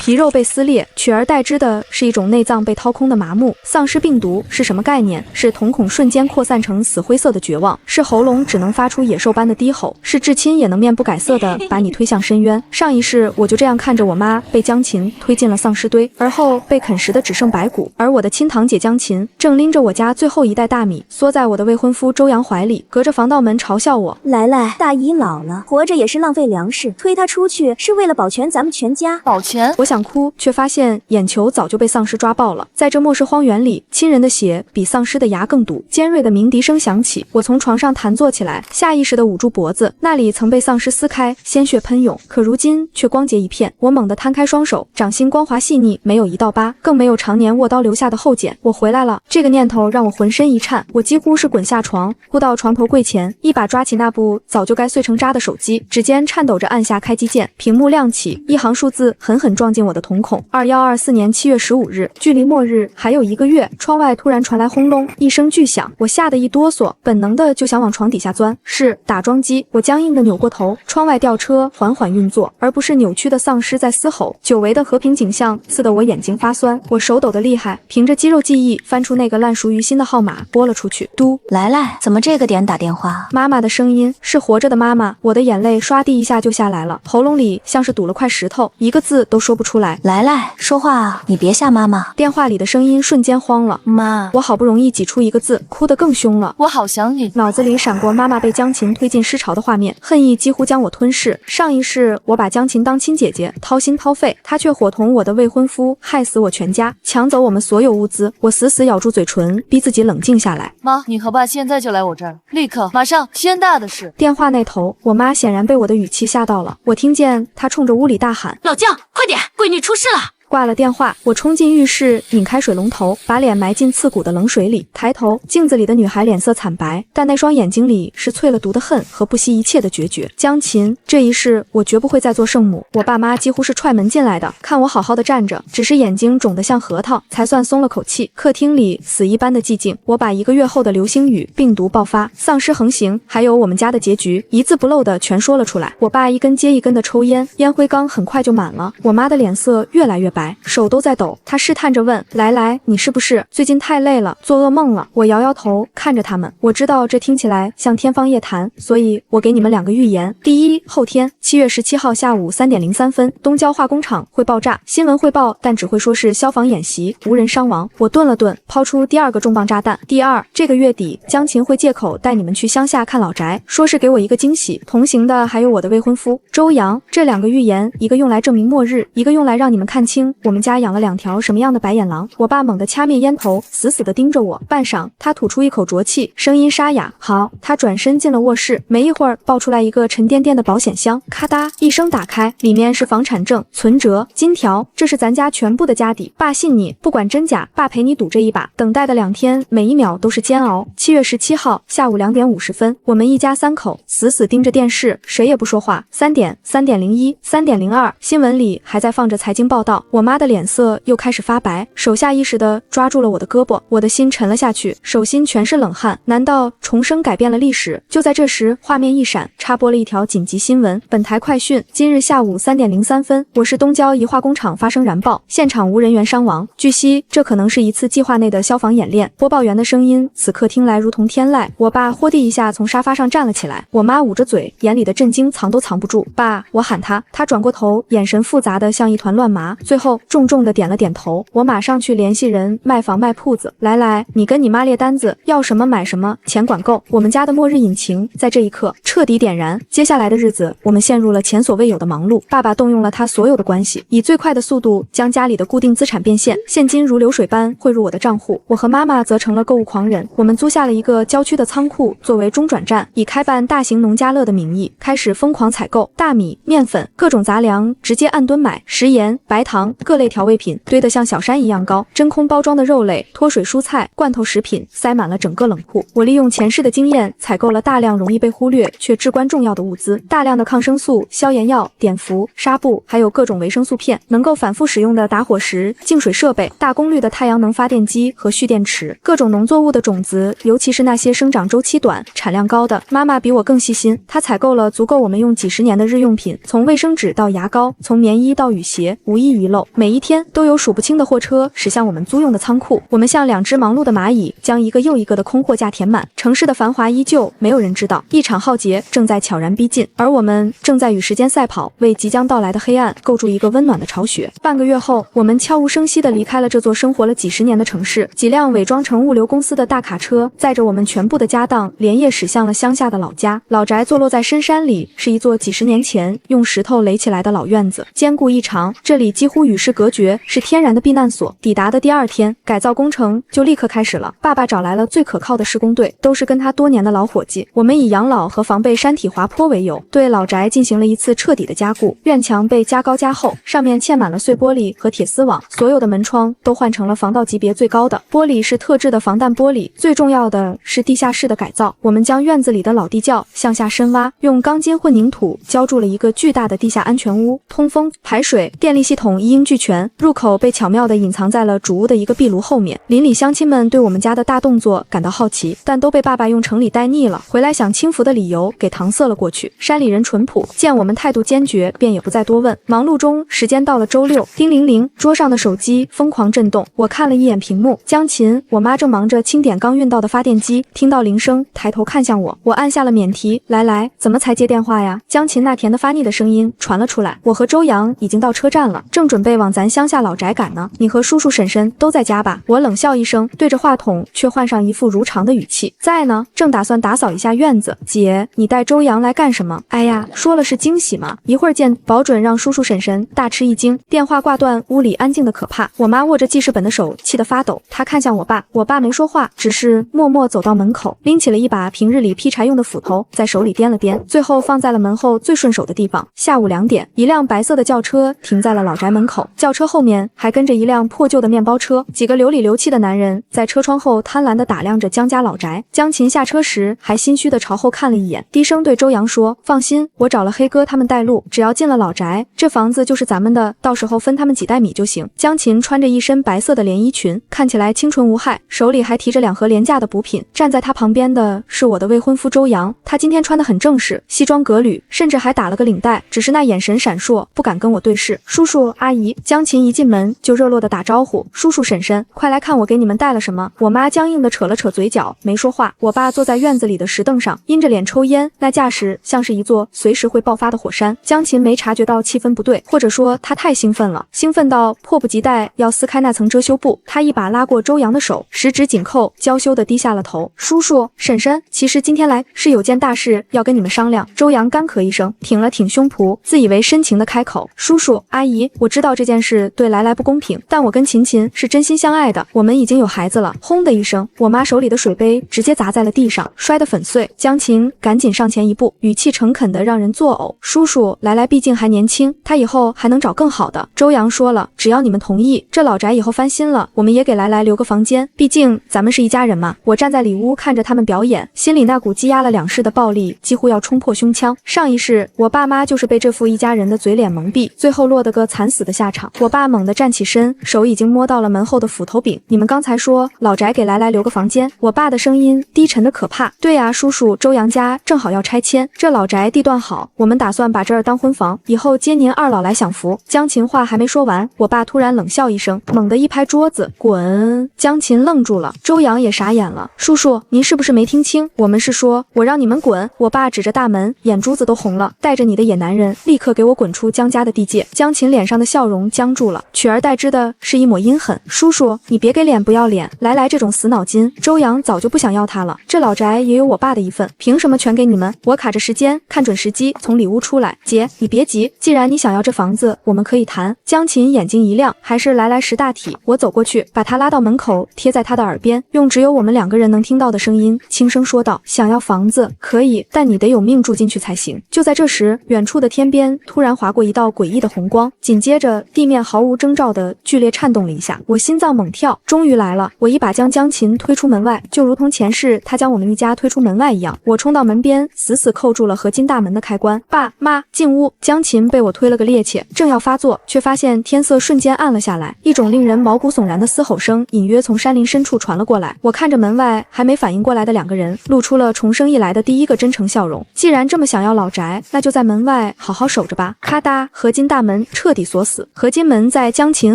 皮肉被撕裂，取而代之的是一种内脏被掏空的麻木。丧尸病毒是什么概念？是瞳孔瞬间扩散成死灰色的绝望，是喉咙只能发出野兽般的低吼，是至亲也能面不改色的把你推向深渊。上一世我就这样看着我妈被江琴推进了丧尸堆，而后被啃食的只剩白骨，而我的亲堂姐江琴正拎着我家最后一袋大米，缩在我的未婚夫周阳怀里，隔着防盗门嘲笑我：来来，大姨老了，活着也是浪费粮食，推她出去是为了保全咱们全家。保全？我想哭，却发现眼球早就被丧尸抓爆了。在这末世荒原里，亲人的血比丧尸的牙更毒。尖锐的鸣笛声响起，我从床上弹坐起来，下意识地捂住脖子，那里曾被丧尸撕开，鲜血喷涌，可如今却光洁一片。我猛地摊开双手，掌心光滑细腻，没有一道疤，更没有常年握刀留下的后茧。我回来了，这个念头让我浑身一颤，我几乎是滚下床，扑到床头柜前，一把抓起那部早就该碎成渣的手机，指尖颤抖着按下开机键，屏幕亮起，一行数字狠狠撞进我的瞳孔。2124年7月15日，距离末日还有1个月。窗外突然传来轰隆一声巨响，我吓得一哆嗦，本能的就想往床底下钻。是打桩机，我僵硬的扭过头，窗外吊车缓缓运作，而不是扭曲的丧尸在嘶吼。久违的和平景象刺得我眼睛发酸，我手抖得厉害，凭着肌肉记忆翻出那个烂熟于心的号码拨了出去。嘟，来，怎么这个点打电话？妈妈的声音，是活着的妈妈。我的眼泪刷地一下就下来了，喉咙里像是堵了块石头，一个字都说不出来。来，说话啊，你别吓妈妈。电话里的声音瞬间慌了，妈，我好不容易挤出一个字，哭得更凶了。我好想你。脑子里闪过妈妈被江琴推进尸潮的画面，恨意几乎将我吞噬。上一世我把江琴当亲姐姐，掏心掏肺，她却伙同我的未婚夫害死我全家，抢走我们所有物资。我死死咬住嘴唇，逼自己冷静下来。妈，你和爸现在就来我这儿，立刻，马上，天大的事！电话那头，我妈显然被我的语气吓到了，我听见她冲着屋里大喊：老姜，快点，闺女出事了！挂了电话，我冲进浴室，拧开水龙头，把脸埋进刺骨的冷水里。抬头，镜子里的女孩脸色惨白，但那双眼睛里是淬了毒的恨和不惜一切的决绝。江琴，这一世我绝不会再做圣母。我爸妈几乎是踹门进来的，看我好好的站着，只是眼睛肿得像核桃，才算松了口气。客厅里死一般的寂静。我把1个月后的流星雨、病毒爆发、丧尸横行，还有我们家的结局，一字不漏的全说了出来。我爸一根接一根的抽烟，烟灰缸很快就满了。我妈的脸色越来越白，手都在抖，她试探着问：来，你是不是最近太累了，做噩梦了？我摇摇头，看着他们，我知道这听起来像天方夜谭，所以我给你们2个预言。第一，后天7月17号下午3点03分，东郊化工厂会爆炸。新闻汇报，但只会说是消防演习，无人伤亡。我顿了顿，抛出第2个重磅炸弹。第二，这个月底，江琴会借口带你们去乡下看老宅，说是给我一个惊喜。同行的还有我的未婚夫周阳。这2个预言，一个用来证明末日，一个用来让你们看清我们家养了2条什么样的白眼狼。我爸猛地掐灭烟头，死死地盯着我。半晌，他吐出一口浊气，声音沙哑：好。他转身进了卧室，没一会儿抱出来一个沉甸甸的保险箱，咔嗒一声打开，里面是房产证、存折、金条，这是咱家全部的家底。爸信你，不管真假，爸陪你赌这一把。等待的2天，每一秒都是煎熬。7月17号下午2点50分，我们一家3口死死盯着电视，谁也不说话。3点、3.01、3.02，新闻里还在放着财经报道。我妈的脸色又开始发白，手下意识地抓住了我的胳膊，我的心沉了下去，手心全是冷汗。难道重生改变了历史？就在这时，画面一闪，插播了一条紧急新闻。本台快讯：今日下午3点03分，我市东郊一化工厂发生燃爆，现场无人员伤亡。据悉，这可能是一次计划内的消防演练。播报员的声音此刻听来如同天籁。我爸豁地一下从沙发上站了起来，我妈捂着嘴，眼里的震惊藏都藏不住。爸，我喊他，他转过头，眼神复杂的像一团乱麻，最后重重的点了点头。我马上去联系人卖房卖铺子。来，你跟你妈列单子，要什么买什么，钱管够。我们家的末日引擎在这一刻彻底点燃。接下来的日子，我们陷入了前所未有的忙碌。爸爸动用了他所有的关系，以最快的速度将家里的固定资产变现，现金如流水般汇入我的账户。我和妈妈则成了购物狂人，我们租下了一个郊区的仓库作为中转站，以开办大型农家乐的名义，开始疯狂采购大米、面粉、各种杂粮，直接按吨买，食盐、白糖、各类调味品堆得像小山一样高，真空包装的肉类、脱水蔬菜、罐头食品塞满了整个冷库。我利用前世的经验，采购了大量容易被忽略却至关重要的物资，大量的抗生素、消炎药、碘伏、纱布，还有各种维生素片，能够反复使用的打火石、净水设备、大功率的太阳能发电机和蓄电池，各种农作物的种子，尤其是那些生长周期短、产量高的。妈妈比我更细心，她采购了足够我们用几十年的日用品，从卫生纸到牙膏，从棉衣到雨鞋，无一遗漏。每一天都有数不清的货车驶向我们租用的仓库，我们像2只忙碌的蚂蚁，将一个又一个的空货架填满。城市的繁华依旧，没有人知道一场浩劫正在悄然逼近，而我们正在与时间赛跑，为即将到来的黑暗构筑一个温暖的巢穴。半个月后，我们悄无声息地离开了这座生活了几十年的城市。几辆伪装成物流公司的大卡车载着我们全部的家当，连夜驶向了乡下的老家。老宅坐落在深山里，是一座几十年前用石头垒起来的老院子，坚固异常，这里几乎与世隔绝，是天然的避难所。抵达的第2天，改造工程就立刻开始了。爸爸找来了最可靠的施工队，都是跟他多年的老伙计。我们以养老和防备山体滑坡为由，对老宅进行了一次彻底的加固。院墙被加高加厚，上面嵌满了碎玻璃和铁丝网，所有的门窗都换成了防盗级别最高的玻璃，是特制的防弹玻璃。最重要的是地下室的改造，我们将院子里的老地窖向下深挖，用钢筋混凝土浇筑了一个巨大的地下安全屋，通风、排水、电力系统一应俱全。入口被巧妙地隐藏在了主屋的一个壁炉后面。邻里乡亲们对我们家的大动作感到好奇，但都被爸爸用城里待腻了，回来享清福的理由给搪塞了过去。山里人淳朴，见我们态度坚决，便也不再多问。忙碌中，时间到了周6，叮铃铃，桌上的手机疯狂震动。我看了一眼屏幕，江琴，我妈正忙着清点刚运到的发电机，听到铃声，抬头看向我，我按下了免提。来，怎么才接电话呀？江琴那甜的发腻的声音传了出来。我和周阳已经到车站了，正准备往咱乡下老宅赶呢。你和叔叔婶婶都在家吧？我冷笑一声，对着话筒却换上一副如常的语气。在呢，正打算打扫一下院子。姐，你带周阳来干什么？哎呀，说了是惊喜嘛，一会儿见，保准让叔叔婶婶大吃一惊。电话挂断，屋里安静的可怕。我妈握着记事本的手气得发抖，她看向我爸，我爸没说话，只是默默走到门口，拎起了一把平日里劈柴用的斧头，在手里掂了掂，最后放在了门后最顺手的地方。下午2点，一辆白色的轿车停在了老宅门口，轿车后面还跟着一辆破旧的面包车，几个流里流气的男人在车窗后贪婪地打量着江家老宅。江琴下车时还心虚地朝后看了一眼，低声对周阳说：“放心，我找了黑哥他们带路，只要进了老宅，这房子就是咱们的，到时候分他们几袋米就行。”江琴穿着一身白色的连衣裙，看起来清纯无害，手里还提着2盒廉价的补品。站在她旁边的是我的未婚夫周阳，他今天穿得很正式，西装革履，甚至还打了个领带，只是那眼神闪烁，不敢跟我对视。叔叔阿姨，江琴一进门就热络地打招呼：“叔叔婶婶，快来看我给你们带了什么。”我妈僵硬地扯了扯嘴角，没说话。我爸坐在院子里的石凳上，阴着脸抽烟，那架势像是一座随时会爆发的火山。江琴没察觉到气氛不对，或者说她太兴奋了，兴奋到迫不及待要撕开那层遮羞布。她一把拉过周阳的手，十指紧扣，娇羞地低下了头。叔叔婶婶，其实今天来是有件大事要跟你们商量。周阳干咳一声，挺了挺胸脯，自以为深情地开口：“叔叔阿姨，我知道这件事对来不公平，但我跟琴琴是真心相爱的，我们已经有孩子了。”轰的一声，我妈手里的水杯直接砸在了地上，摔得粉碎。江琴赶紧上前一步，语气诚恳的让人作呕：“叔叔，来毕竟还年轻，他以后还能找更好的。周阳说了，只要你们同意，这老宅以后翻新了，我们也给来留个房间，毕竟咱们是一家人嘛。”我站在里屋看着他们表演，心里那股积压了2世的暴力几乎要冲破胸腔。上一世我爸妈就是被这副一家人的嘴脸蒙蔽，最后落得个惨死的下场。我爸猛地站起身，手已经摸到了门后的斧头柄。你们刚才说老宅给来留个房间？我爸的声音低沉的可怕。对啊，叔叔，周阳家正好要拆迁，这老宅地段好，我们打算把这儿当婚房，以后接您2老来享福。江琴话还没说完，我爸突然冷笑一声，猛地一拍桌子：“滚！”江琴愣住了，周阳也傻眼了。叔叔，您是不是没听清？我们是说我让你们滚。我爸指着大门，眼珠子都红了，带着你的野男人，立刻给我滚出江家的地界。江琴脸上的笑容僵住了，取而代之的是一抹阴狠。叔叔，你别给脸不要脸，来这种死脑筋，周阳早就不想要他了，这老宅也有我爸的一份，凭什么全给你们？我卡着时间，看准时机从里屋出来。姐，你别急，既然你想要这房子，我们可以谈。江琴眼睛一亮，还是来识大体。我走过去，把他拉到门口，贴在他的耳边，用只有我们2个人能听到的声音轻声说道：“想要房子可以，但你得有命住进去才行。”就在这时，远处的天边突然划过一道诡异的红光，紧接着地面毫无征兆的剧烈颤动了一下，我心脏猛跳，终于来了！我一把将江琴推出门外，就如同前世他将我们一家推出门外一样。我冲到门边，死死扣住了合金大门的开关。爸妈，进屋！江琴被我推了个趔趄，正要发作，却发现天色瞬间暗了下来，一种令人毛骨悚然的嘶吼声隐约从山林深处传了过来。我看着门外还没反应过来的2个人，露出了重生以来的第一个真诚笑容。既然这么想要老宅，那就在门外好好守着吧。咔嗒，合金大门彻底锁死。合金门在江琴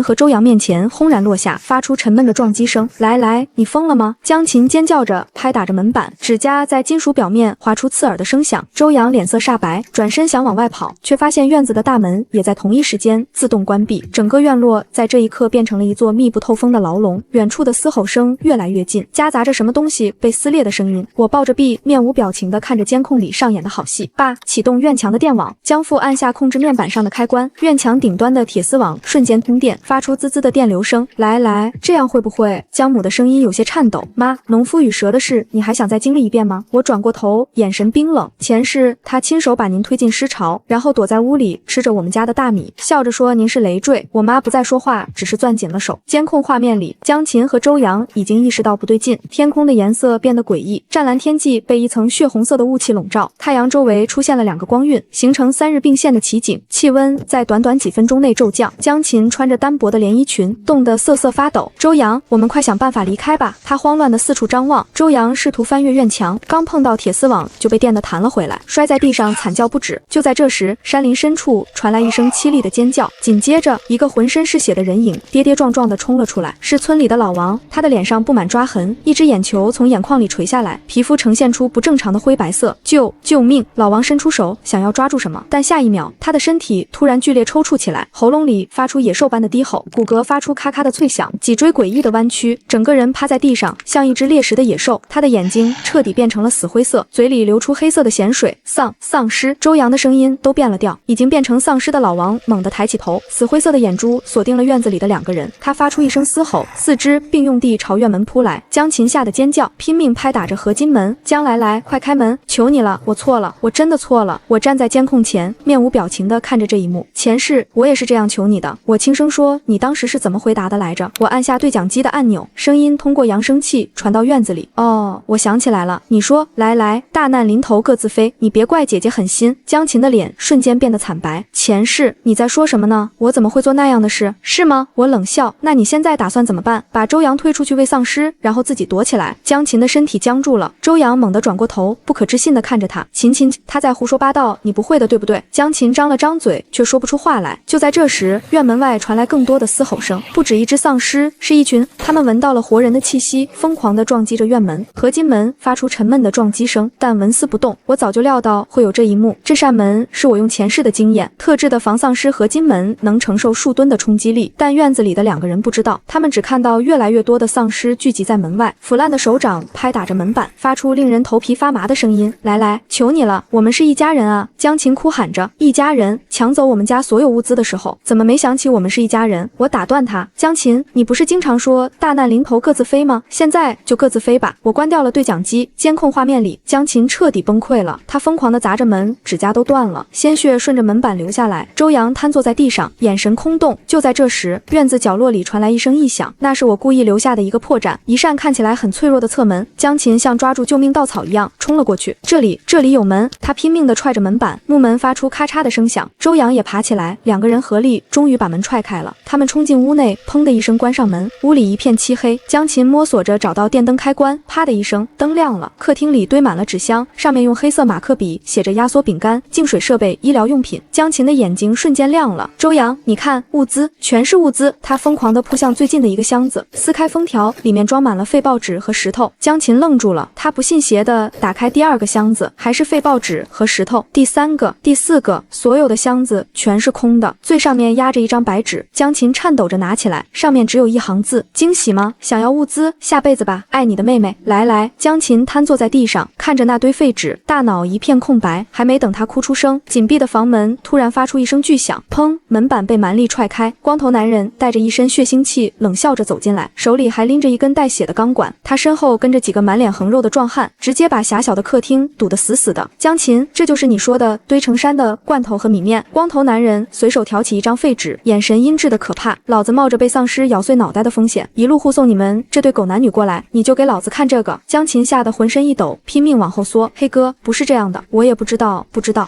和周阳面前轰然落下，发出沉闷的撞击声。来来，你疯了吗？江琴尖叫着拍打着门板，指甲在金属表面划出刺耳的声响。周阳脸色煞白，转身想往外跑，却发现院子的大门也在同一时间自动关闭，整个院落在这一刻变成了一座密不透风的牢笼。远处的嘶吼声越来越近，夹杂着什么东西被撕裂的声音。我抱着臂，面无表情地看着监控里上演的好戏。爸，启动院墙的电网。江父按下控制面板上的开关，院墙顶端的铁丝网瞬间通电，发出滋滋的电流声。来，这样会不会？江母的声音有些颤抖。妈，农夫与蛇的事，你还想再经历一遍吗？我转过头，眼神冰冷。前世他亲手把您推进尸巢，然后躲在屋里吃着我们家的大米，笑着说您是累赘。我妈不再说话，只是攥紧了手。监控画面里，江琴和周阳已经意识到不对劲，天空的颜色变得诡异，湛蓝天际被一层血红色的雾气笼罩，太阳周围出现了2个光晕，形成3日并线的奇景。气温在短短几分钟内骤降，江琴穿着单薄的连衣裙，冻得瑟瑟发抖。周阳，我们快想办法离开吧！他慌乱的四处张望。周阳试图翻越院墙，刚碰到铁丝网就被电得弹了回来，摔在地上惨叫不止。就在这时，山林深处传来一声凄厉的尖叫，紧接着一个浑身是血的人影跌跌撞撞地冲了出来，是村里的老王。他的脸上布满抓痕，一只眼球从眼眶里垂下来，皮肤呈现出不正常的灰白色。救命！老王伸出手想要抓住什么，但下一秒他的身体突然剧烈抽搐起来，喉咙里发出野兽般的低吼，骨骼发出咔咔的脆响，脊椎诡异的弯曲，整个人趴在地上，像一只猎食的野兽。他的眼睛彻底变成了死灰色，嘴里流出黑色的咸水。丧尸！周阳的声音都变了调。已经变成丧尸的老王猛地抬起头，死灰色的眼珠锁定了院子里的2个人。他发出一声嘶吼，四肢并用地朝院门扑来。江琴吓得尖叫，拼命拍打着合金门。江来，快开门！求你了，我错了，我真的错了。我站在监控前，面无表情地看着这一幕。前世我也是这样求你的。我轻声说，你当时是怎么回答的来着？我按下对讲机的按钮，声音通过扬声器传到院子里。哦，我想起来了，你说来，大难临头各自飞，你别怪姐姐狠心。江琴的脸瞬间变得惨白。前世你在说什么呢？我怎么会做那样的事？是吗？我冷笑。那你现在打算怎么办？把周阳推出去喂丧尸，然后自己躲起来？江琴的身体僵住了。周阳猛地转过头，不可置信地看着他。琴，他在胡说八道，你不会的对不对？江琴张了张嘴，却说不出话来。就在这时，院门外传来更多的嘶吼声，不止一只丧尸，是一群。他们闻到了活人的气息，疯狂地撞击着院门。合金门发出沉闷的撞击声，但纹丝不动。我早就料到会有这一幕。这扇门是我用前世的经验特制的防丧尸合金门，能承受数吨的冲击力。但院子里的2个人不知道，他们只看到越来越多的丧尸聚集在门外，腐烂的手掌拍打着门板，发出令人头皮发麻的声音。来，求你了，我们是一家人啊！江琴哭喊着。一家人？抢走我们家所有物资的时候，怎么没想起我们是一家人？我打断他，江琴，你不是经常说大难临头各自飞吗？现在就各自飞吧！我关掉了对讲机，监控画面里，江琴彻底崩溃了，她疯狂地砸着门，指甲都断了，鲜血顺着门板流下来。周阳瘫坐在地上，眼神空洞。就在这时，院子角落里传来一声异响，那是我故意留下的一个破绽，一扇看起来很脆弱的侧门。江琴像抓住救命稻草一样冲了过去。这里有门！他拼命地踹着门板，木门发出咔嚓的声响。周阳也爬起来，2个人合力终于把门踹开了。他们冲进屋内，砰的一声关上门，屋里一片漆黑。江琴摸索着找到电灯开关，啪的一声，灯亮了。客厅里堆满了纸箱，上面用黑色马克笔写着压缩饼干、净水设备、医疗用品。江琴的眼睛瞬间亮了。周阳，你看，物资，全是物资！他疯狂地扑向最近的一个箱子，撕开封条，里面装满了废报纸和石头。江琴愣住了，他不信邪地打开第2个箱子，还是废报纸和石头。第3个、第4个，所有的箱子全是空的，最上面压着一张白纸。江琴颤抖着拿起来，上面只有一行字：惊喜吗？想要物资？下辈子吧，爱你的妹妹。来，江琴瘫坐在地上，看着那堆废纸，大脑一片空白。还没等她哭出声，紧闭的房门突然发出一声巨响，砰，门板被蛮力踹开。光头男人带着一身血腥气，冷笑着走进来，手里还拎着一根带血的钢管。他身后跟着几个满脸横肉的壮汉，直接把狭小的客厅堵得死死的。江琴，这就是你说的堆成山的罐头和米面？光头男人随手挑起一张废纸，眼神阴鸷的可怕。老子冒着被丧尸咬碎脑袋的风险，一路护送你们这对狗男女过来，你就给老子看这个！江琴吓得浑身一抖，拼命往后缩。黑哥，不是这样的，我也不知道。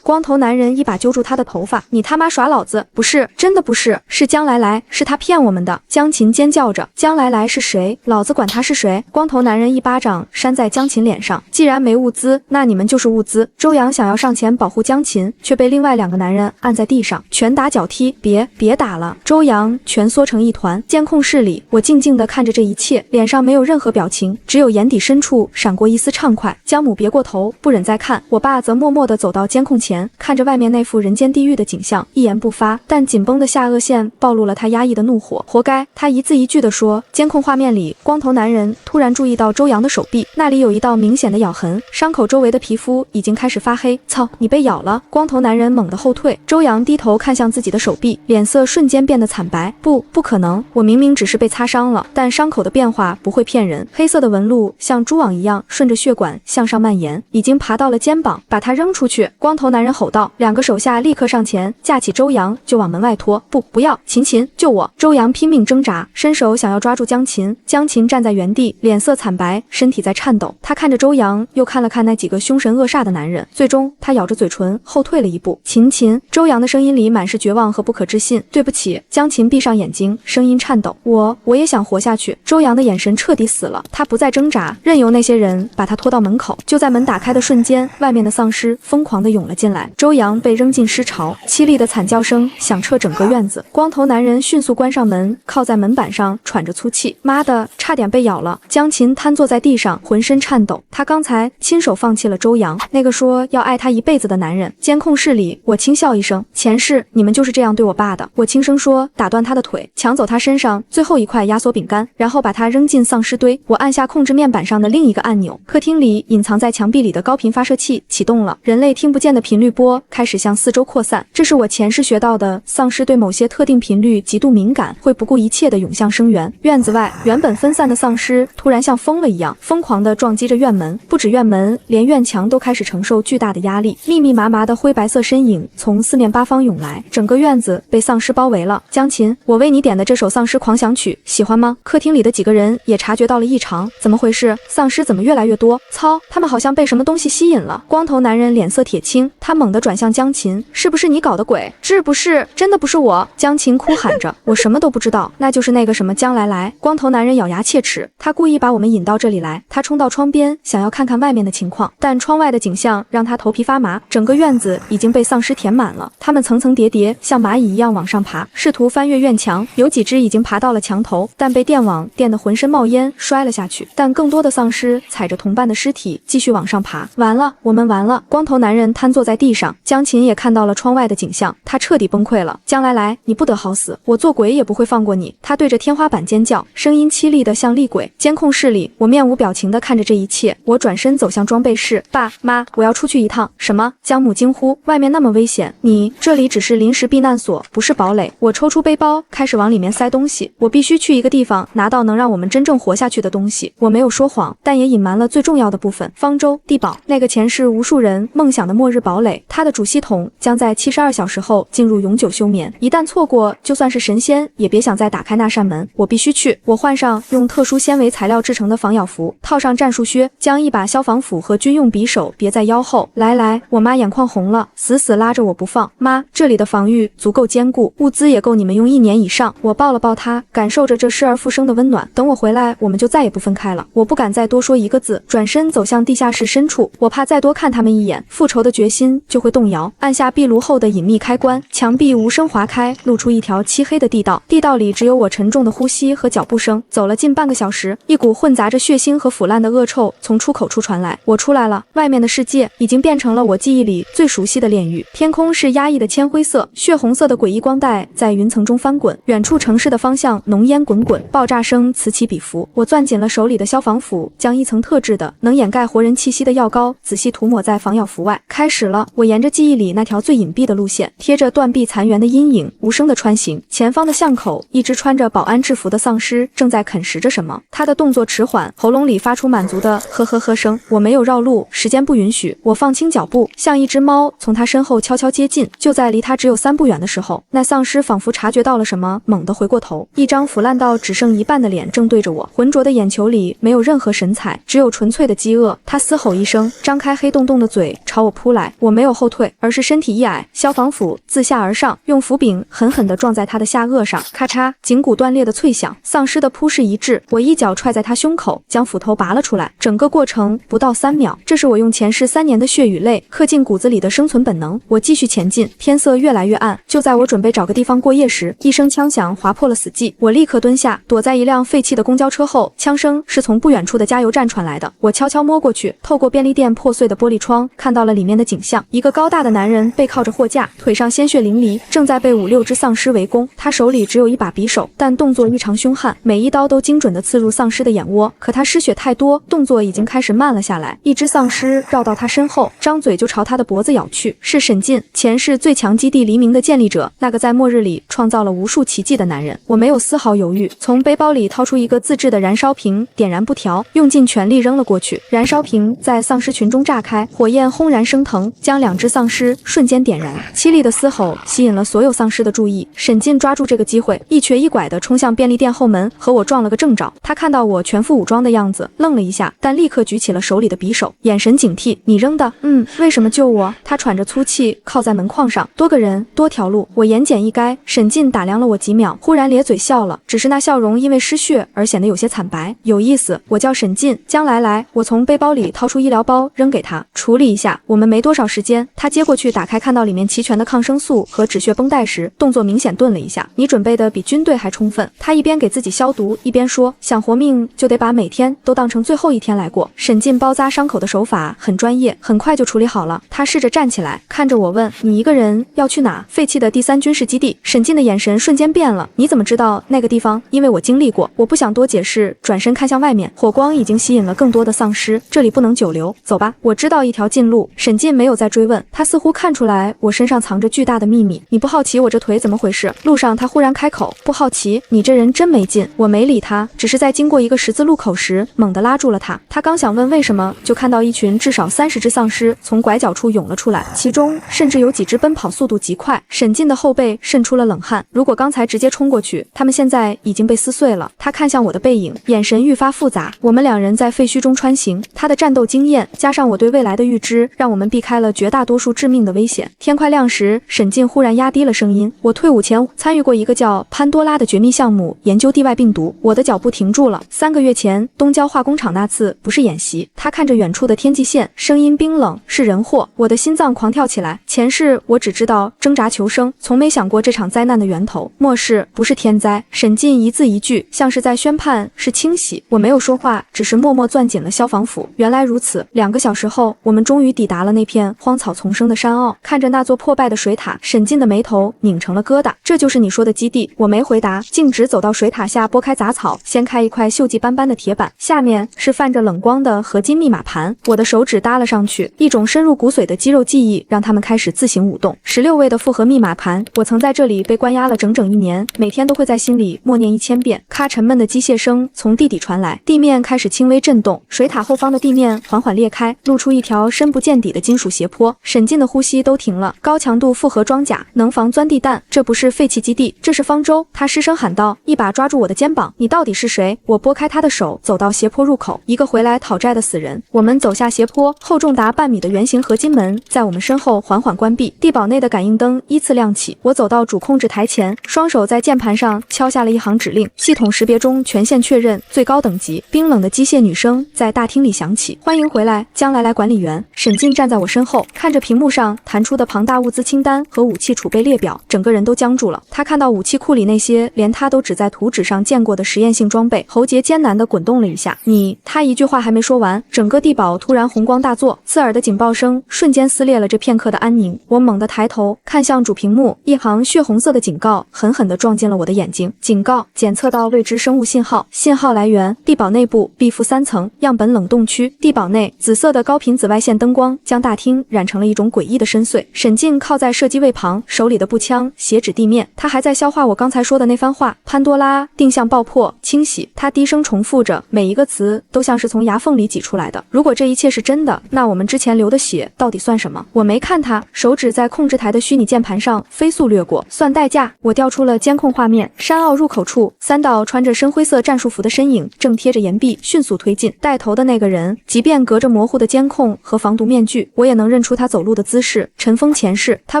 光头男人一把揪住他的头发，你他妈耍老子！不是，真的不是，是江来，是他骗我们的！江琴尖叫着，江来是谁？老子管他是谁！光头男人一巴掌扇在江琴脸上，既然没物资，那你们就是物资！周阳想要上前保护江琴，却被另外2个男人按在地上，拳打脚踢。别打了！周阳蜷缩成一团。监控室里，我静静地看着这一切，脸上没有任何表情，只有眼底深处闪过一丝畅快。江母别过头，不忍再看。我爸则默默地走到监控前，看着外面那副人间地狱的景象，一言不发，但紧绷的下颚线暴露了他压抑的怒火。活该！他一字一句地说。监控画面里，光头男人突然注意到周阳的手臂，那里有一道明显的咬痕，伤口周围的皮肤已经开始发黑。操，你被咬了！光头男人猛地后退。周阳低头看向自己的手臂，脸色瞬间变得惨白。不可能，我明明只是被擦伤了，但伤口的变化不会骗人。黑色的纹路像蛛网一样顺着血管向上蔓延，已经爬到了肩膀。把他扔出去！光头男人吼道。2个手下立刻上前，架起周阳就往门外拖。不要！秦，救我！周阳拼命挣扎，伸手想要抓住江琴。江琴站在原地，脸色惨白，身体在颤抖。他看着周阳，又看了看那几个凶神恶煞的男人，最终他咬着嘴唇后退了一步。秦，周阳的声音里满是绝望和不可置信。对不起。江琴闭上眼睛，声音颤抖。我也想活下去。周阳的眼神彻底死了，他不再挣扎，任由那些人把他拖到门口。就在门打开的瞬间，外面的丧尸疯狂地涌了进来。周阳被扔进尸潮，凄厉的惨叫声响彻整个院子。光头男人迅速关上门，靠在门板上喘着粗气。妈的，差点被咬了！江琴瘫坐在地上，浑身颤抖。他刚才亲手放弃了周阳，那个说要爱他一辈子的男人。监控室里，我轻笑一声，前世你们就是这样对我爸的。我轻声说，打断他的腿，抢走他身上最后一块压缩饼干，然后把他扔进丧尸堆。我按下控制面板上的另一个按钮，客厅里隐藏在墙壁里的高频发射器启动了，人类听不见的频率波开始向四周扩散。这是我前世学到的，丧尸对某些特定频率极度敏感，会不顾一切地涌向声源。院子外，原本分散的丧尸突然像疯了一样，疯狂地撞击着院门，不止院门，连院墙都开始承受巨大的压力。密密麻麻的灰白色身影从四面八方涌来，整个院子被丧尸包围了。江琴，我为你点的这首丧尸狂想曲，喜欢吗？客厅里的几个人也察觉到了异常，怎么回事？丧尸怎么越来越多？操，他们好像被什么东西吸引了。光头男人脸色铁青，他猛地转向江琴，是不是你搞的鬼？不是，真的不是我！江琴哭喊着，我什么都不知道，那就是那个什么江来。光头男人咬牙切齿，他故意把我们引到这里来。他冲到窗边，想要看看外面的情况，但窗外的景象让他头皮发麻。整个院子已经被丧尸填满了，他们层层叠叠，像蚂蚁一样往上爬，试图翻越院墙。有几只已经爬到了墙头，但被电网电得浑身冒烟，摔了下去。但更多的丧尸踩着同伴的尸体继续往上爬。完了，我们完了！光头男人瘫坐在地上，江琴也看到了窗外的景象，他彻底崩溃了。江来，你不得好死！我做鬼也不会放过你！他对着天花板尖叫，声音凄厉得像厉鬼。监控室里，我面无表情地看着这一切。我转身走向装备室，爸妈，我要出去一趟。什么？江母惊呼，外面那么危险！这里只是临时避难所，不是堡垒。我抽出背包，开始往里面塞东西。我必须去一个地方，拿到能让我们真正活下去的东西。我没有说谎，但也隐瞒了最重要的部分。方舟地堡，那个前世无数人梦想的末日堡垒，它的主系统将在72小时后进入永久休眠，一旦错过，就算是神仙也别想再打开那扇门。我必须去。我换上用特殊纤维材料制成的防咬服，套上战术靴，将一把消防斧和军用匕首别在腰后。来，我妈眼眶红了，死拉着我不放。妈，这里的防御足够坚固，物资也够你们用1年以上。我抱了抱她，感受着这失而复生的温暖。等我回来，我们就再也不分开了。我不敢再多说一个字，转身走向地下室深处。我怕再多看他们一眼，复仇的决心就会动摇。按下壁炉后的隐秘开关，墙壁无声划开，露出一条漆黑的地道。地道里只有我沉重的呼吸和脚步声。走了近半个小时，一股混杂着血腥和腐烂的恶臭从出口处传来。我出来了，外面的世界已经变成了我记忆里最熟悉的炼狱。天空是压抑的铅灰色，血红色的诡异光带在云层中翻滚，远处城市的方向浓烟滚滚，爆炸声此起彼伏。我攥紧了手里的消防斧，将一层特制的能掩盖活人气息的药膏仔细涂抹在防咬服外。开始了，我沿着记忆里那条最隐蔽的路线，贴着断壁残垣的阴影，无声的穿行。前方的巷口，一只穿着保安制服的丧尸正在啃食着什么，他的动作迟缓，喉咙里发出满足的呵呵呵声。我没有绕路，时间不允许，我放轻脚步，像一只猫从他身后悄悄接近。就在离他只有3步远的时候，那丧尸仿佛察觉到了什么，猛地回过头，一张腐烂到只剩一半的脸正对着我，浑浊的眼球里没有任何神采，只有纯粹的饥饿。他嘶吼一声，张开黑洞洞的嘴朝我扑来。我没有后退，而是身体一矮，消防斧自下而上，用斧柄狠狠地撞在他的下颚上，咔嚓，颈骨断裂的脆响。丧尸的扑势一致，我一脚踹在他胸口，将斧头拔了出来。整个过程不到3秒，这是我用前世3年的血与泪刻进骨子里的生存本能。我继续前进，天色越来越暗。就在我我准备找个地方过夜时，一声枪响划破了死寂。我立刻蹲下，躲在一辆废弃的公交车后，枪声是从不远处的加油站传来的。我悄悄摸过去，透过便利店破碎的玻璃窗，看到了里面的景象。一个高大的男人背靠着货架，腿上鲜血淋漓，正在被5、6只丧尸围攻。他手里只有一把匕首，但动作异常凶悍，每一刀都精准地刺入丧尸的眼窝。可他失血太多，动作已经开始慢了下来。一只丧尸绕到他身后，张嘴就朝他的脖子咬去。是沈进，前世最强基地黎明的建立者，那个在末日里创造了无数奇迹的男人。我没有丝毫犹豫，从背包里掏出一个自制的燃烧瓶，点燃布条，用尽全力扔了过去。燃烧瓶在丧尸群中炸开，火焰轰然升腾，将2只丧尸瞬间点燃。凄厉的嘶吼吸引了所有丧尸的注意。沈进抓住这个机会，一瘸一拐地冲向便利店后门，和我撞了个正着。他看到我全副武装的样子，愣了一下，但立刻举起了手里的匕首，眼神警惕。你扔的？为什么救我？他喘着粗气，靠在门框上。多个人，多条路。我言简意赅。沈进打量了我几秒，忽然咧嘴笑了，只是那笑容因为失血而显得有些惨白。有意思，我叫沈进，将来。我从背包里掏出医疗包扔给他，处理一下。我们没多少时间。他接过去打开，看到里面齐全的抗生素和止血绷带时，动作明显顿了一下。你准备的比军队还充分。他一边给自己消毒，一边说，想活命就得把每天都当成最后一天来过。沈进包扎伤口的手法很专业，很快就处理好了。他试着站起来，看着我问，你一个人要去哪？废弃的第3军事基地。沈进的眼神瞬间变了，你怎么知道那个地方？因为我经历过。我不想多解释，转身看向外面，火光已经吸引了更多的丧尸，这里不能久留，走吧。我知道一条近路。沈进没有再追问，他似乎看出来我身上藏着巨大的秘密。你不好奇我这腿怎么回事？路上他忽然开口，不好奇？你这人真没劲。我没理他，只是在经过一个十字路口时，猛地拉住了他。他刚想问为什么，就看到一群至少30只丧尸从拐角处涌了出来，其中甚至有几只奔跑速度极快。沈进的后背渗出了冷汗，如果刚才直接冲过去，他们现在已经被撕碎了。他看向我的背影，眼神愈发复杂。我们2人在废墟中穿行，他的战斗经验加上我对未来的预知，让我们避开了绝大多数致命的危险。天快亮时，沈进忽然压低了声音，我退伍前参与过一个叫潘多拉的绝密项目，研究地外病毒。我的脚步停住了。3个月前东郊化工厂那次不是演习。他看着远处的天际线，声音冰冷，是人祸。我的心脏狂跳起来。前世我只知道挣扎求生，从没想过这场灾难的源头。末世不是天灾。沈进一字一句，像是在宣判，是清洗。我没有说话，只是默默攥紧了消防斧。原来如此。2个小时后，我们终于抵达了那片荒草丛生的山坳。看着那座破败的水塔，沈进的眉头拧成了疙瘩。这就是你说的基地？我没回答，径直走到水塔下，拨开杂草，掀开一块锈迹斑斑的铁板，下面是泛着冷光的合金密码盘。我的手指搭了上去，一种深入骨髓的肌肉记忆让他们开始自行舞动。16位的复合密码盘，我曾在这里被关押了整整1年，每天都会在心里默念1000遍。咔，沉闷的机械声从地底传来，地面开始轻微震动，水塔后方的地面缓缓裂开，露出一条深不见底的金属斜坡。沈进的呼吸都停了。高强度复合装甲能防钻地弹，这不是废弃基地，这是方舟。他失声喊道，一把抓住我的肩膀，你到底是谁？我拨开他的手，走到斜坡入口，一个回来讨债的死人。我们走下斜坡，厚重达半米的圆形合金门在我们身后缓缓关闭，地堡内的感应灯依次亮起。我走到主控制台前，双手在键盘上敲下了一行指令，系统识别中权限确认，最高等级。冰冷的机械女声在大厅里响起，欢迎回来，将来管理员。沈进站在我身后，看着屏幕上弹出的庞大物资清单和武器储备列表，整个人都僵住了。他看到武器库里那些连他都只在图纸上见过的实验性装备，喉结艰难地滚动了一下。他一句话还没说完，整个地堡突然红光大作，刺耳的警报声瞬间撕裂了这片刻的安宁。我猛地抬头看向主屏幕，一行血红色的警告狠狠地撞进了我的眼睛。警告：检测到未知生物信号，信号来源地堡内部 B-3层样本冷冻区。地堡内紫色的高频紫外线灯光将大厅染成了一种诡异的深邃。沈进靠在射击位旁，手里的步枪斜指地面，他还在消化我刚才说的那番话。潘多拉定向爆破清洗，他低声重复着，每一个词都像是从牙缝里挤出来的。如果这一切是真的，那我们之前流的血到底算什么？我没看他，手指在控制台的虚拟键盘上飞速掠过，算代价。我调出了监控画面，山坳入口处，3道穿着深灰色战术服的身影正贴着岩壁迅速推进。带头的那个人，即便隔着模糊的监控和防毒面具，我也能认出他走路的姿势。尘封前世，他